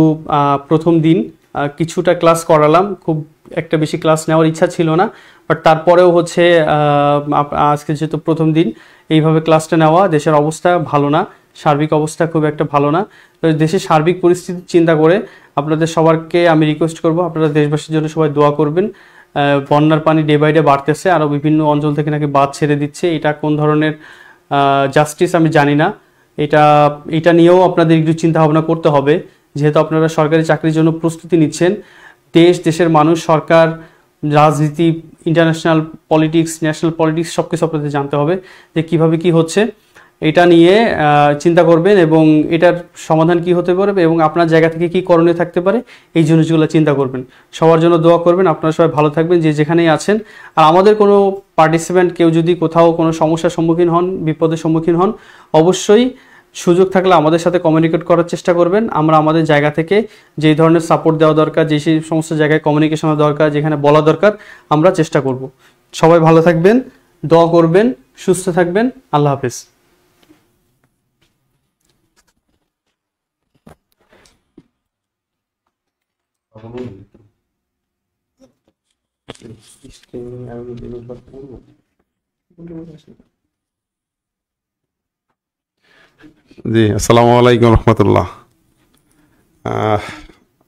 প্রথম দিন কিছুটা ক্লাস করালাম, খুব একটা বেশি ক্লাস নেওয়ার ইচ্ছা ছিল না, বাট তারপরেও হচ্ছে আজকে যেহেতু প্রথম দিন এইভাবে ক্লাসটা নেওয়া, দেশের অবস্থা ভালো না, সার্বিক অবস্থা খুব একটা ভালো না। তো দেশের সার্বিক পরিস্থিতি চিন্তা করে আপনাদের সবারকে আমি রিকোয়েস্ট করব আপনারা দেশবাসীর জন্য সবাই দোয়া করবেন। বন্যার পানি ডে বাই ডে বাড়তেছে, আরও বিভিন্ন অঞ্চল থেকে নাকি বাঁধ ছেড়ে দিচ্ছে, এটা কোন ধরনের জাস্টিস আমি জানি না, এটা নিয়েও আপনাদের একটু চিন্তা ভাবনা করতে হবে, যেহেতু আপনারা সরকারি চাকরির জন্য প্রস্তুতি নিচ্ছেন। দেশের মানুষ, সরকার, রাজনীতি, ইন্টারন্যাশনাল পলিটিক্স, ন্যাশনাল পলিটিক্স সব কিছু আপনাদের জানতে হবে যে কীভাবে কি হচ্ছে, এটা নিয়ে চিন্তা করবেন এবং এটার সমাধান কি হতে পারে এবং আপনার জায়গা থেকে কি করণীয় থাকতে পারে এই জিনিসগুলো চিন্তা করবেন। সবার জন্য দোয়া করবেন, আপনারা সবাই ভালো থাকবেন যে যেখানেই আছেন। আর আমাদের কোনো পার্টিসিপেন্ট কেউ যদি কোথাও কোনো সমস্যার সম্মুখীন হন, বিপদের সম্মুখীন হন, অবশ্যই সুযোগ থাকলে আমাদের সাথে কমিউনিকেট করার চেষ্টা করবেন। আমরা আমাদের জায়গা থেকে যেই ধরনের সাপোর্ট দেওয়া দরকার, যে সেই সমস্ত জায়গায় কমিউনিকেশনের দরকার, যেখানে বলা দরকার, আমরা চেষ্টা করব। সবাই ভালো থাকবেন, দোয়া করবেন, সুস্থ থাকবেন। আল্লাহ হাফেজ। জি, আসসালামু আলাইকুম রহমতুল্লাহ।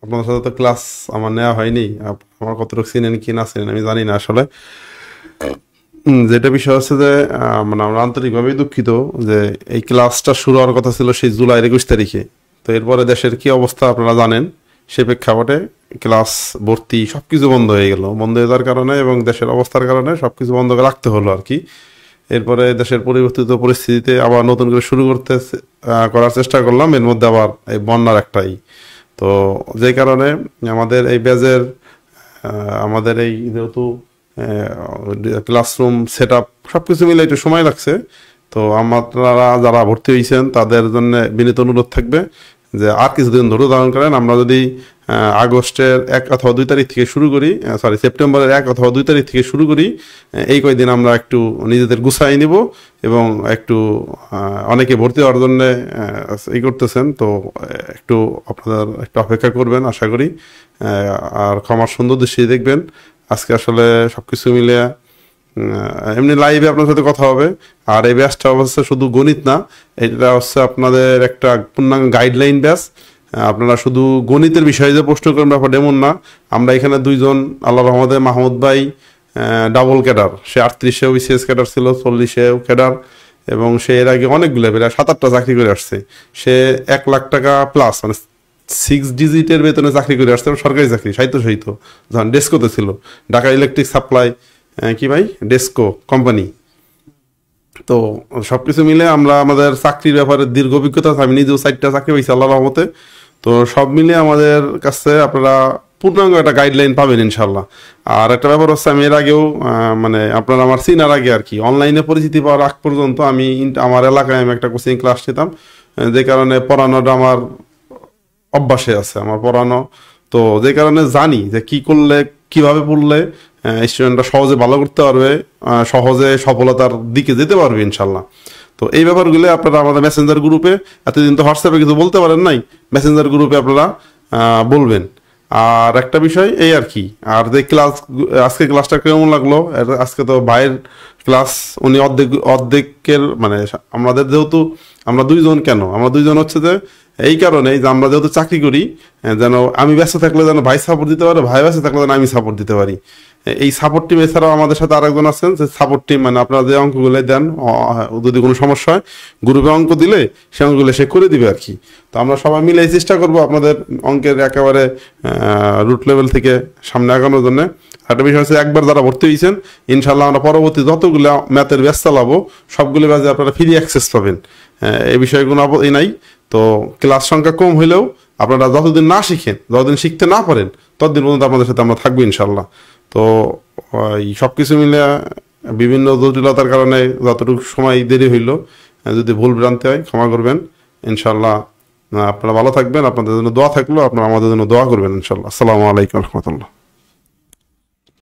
আপনাদের সাথে তো ক্লাস আমার নেওয়া হয়নি, আমার কতটুকু চিনেন কি না চিনেন আমি জানি না আসলে। যেটা বিষয় হচ্ছে যে মানে আমরা আন্তরিকভাবেই দুঃখিত যে এই ক্লাসটা শুরু হওয়ার কথা ছিল সেই জুলাই 21 তারিখে। তো এরপরে দেশের কি অবস্থা আপনারা জানেন, সে প্রেক্ষাপটে ক্লাস ভর্তি সবকিছু বন্ধ হয়ে গেল। বন্ধ হয়ে যাওয়ার কারণে এবং দেশের অবস্থার কারণে সবকিছু বন্ধ করে রাখতে হলো আর কি। এরপরে দেশের পরিবর্তিত পরিস্থিতিতে আবার নতুন করে শুরু করার চেষ্টা করলাম, এর মধ্যে আবার এই বন্যার একটাই। তো যে কারণে আমাদের এই ব্যাচের আমাদের এই যেহেতু ক্লাসরুম সেট আপ সব কিছু মিলে একটু সময় লাগছে। তো আপনারা যারা ভর্তি হয়েছেন তাদের জন্য বিনীত অনুরোধ থাকবে যে আর কিছুদিন ধৈর্য ধারণ করেন। আমরা যদি আগস্টের 1 অথবা 2 তারিখ থেকে শুরু করি, সেপ্টেম্বরের 1 অথবা 2 তারিখ থেকে শুরু করি, এই কয়েকদিন আমরা একটু নিজেদের গুছাই নিব এবং একটু অনেকে ভর্তি হওয়ার জন্য করতেছেন। তো একটু আপনাদের একটু অপেক্ষা করবেন আশা করি, আর ক্ষমার সুন্দর দৃষ্টি দেখবেন। আজকে আসলে সবকিছু মিলে এমনি লাইভে আপনার সাথে কথা হবে। আর এই ব্যাচটা অবশ্য শুধু গণিত না, এটা হচ্ছে আপনাদের একটা পূর্ণাঙ্গ গাইডলাইন ব্যাচ। আপনারা শুধু গণিতের বিষয়ে যে প্রশ্ন করেন ব্যাপারটা এমন না। আমরা এখানে দুইজন আল্লাহ রহমতে মাহমুদ ভাই ডাবল ক্যাডার, সে 38-এও বিসিএস ক্যাডার ছিল, 40-এও ক্যাডার, এবং সে এর আগে অনেকগুলো প্রায় 7-8টা চাকরি করে আসছে। সে 1 লাখ টাকা প্লাস মানে 6 ডিজিটের বেতনে চাকরি করে আসছে, সরকারি চাকরি সাহিত্য যখন ডেস্কোতে ছিল, ঢাকা ইলেকট্রিক সাপ্লাই কি ভাই ডেস্কো কোম্পানি। তো সবকিছু মিলে আমরা আমাদের চাকরির ব্যাপারে দীর্ঘ অভিজ্ঞতা আছে। আমি নিজেও 4টা চাকরি পাইছি আল্লাহ রহমতে। তো সব মিলে আমাদের কাছে আপনারা পূর্ণাঙ্গ একটা গাইডলাইন পাবেন ইনশাল্লাহ। আর একটা ব্যাপার হচ্ছে, আমি এর আগেও মানে আপনারা আমার চিনার আগে আর কি অনলাইনে পরিচিতি পাওয়ার আগ পর্যন্ত আমি আমার এলাকায় আমি একটা কোচিং ক্লাস নিতাম, যে কারণে পড়ানোটা আমার অভ্যাসে আছে, আমার পড়ানো। তো যে কারণে জানি যে কি করলে কিভাবে পড়লে স্টুডেন্টরা সহজে ভালো করতে পারবে, সহজে সফলতার দিকে যেতে পারবে ইনশাল্লাহ। তো এই ব্যাপারগুলো আপনারা আমাদের মেসেঞ্জার গ্রুপে, এতদিন তো হোয়াটসঅ্যাপে কিছু বলতে পারেন নাই, মেসেঞ্জার গ্রুপে আপনারা বলবেন। আর একটা বিষয় এই আর কি, আর যে আজকে ক্লাসটা কেমন লাগলো, আজকে তো ভাইয়ের ক্লাস, উনি অর্ধেকের মানে আমাদের যেহেতু আমরা দুইজন, কেন আমরা দুইজন হচ্ছে যে এই কারণেই যে আমরা যেহেতু চাকরি করি, যেন আমি ব্যস্ত থাকলে যেন ভাই সাপোর্ট দিতে পারে, ভাই ব্যস্ত থাকলে যেন আমি সাপোর্ট দিতে পারি। এই সাপোর্ট টিম এছাড়াও আমাদের সাথে আরেকজন আছেন, যে সাপোর্ট টিম মানে আপনারা যে অঙ্কগুলো দেন, যদি কোনো সমস্যা হয় গ্রুপে অঙ্ক দিলে সে অঙ্কগুলো সে করে দিবে আর কি। তো আমরা সবাই মিলে চেষ্টা করবো আপনাদের অঙ্কের একেবারে রুট লেভেল থেকে সামনে আগানোর জন্য। একটা বিষয় হচ্ছে, একবার যারা ভর্তি হয়েছেন ইনশাল্লাহ আমরা পরবর্তী যতগুলো ম্যাথের ব্যাচ চালাবো সবগুলো ব্যাচে আপনারা ফ্রি অ্যাক্সেস পাবেন, এই বিষয়গুলো নাই। তো ক্লাস সংখ্যা কম হইলেও আপনারা যতদিন না শিখেন, যতদিন শিখতে না পারেন, ততদিন পর্যন্ত আপনাদের সাথে আমরা থাকবো ইনশাল্লাহ। তো সব কিছু মিলে বিভিন্ন জটিলতার কারণে যতটুকু সময় দেরি হইল, যদি ভুল ভ্রান্তি হয় ক্ষমা করবেন। ইনশাল্লাহ আপনারা ভালো থাকবেন, আপনাদের জন্য দোয়া থাকলো, আপনারা আমাদের জন্য দোয়া করবেন ইনশাল্লাহ। আসসালামু আলাইকুম রহমতুল্লাহ।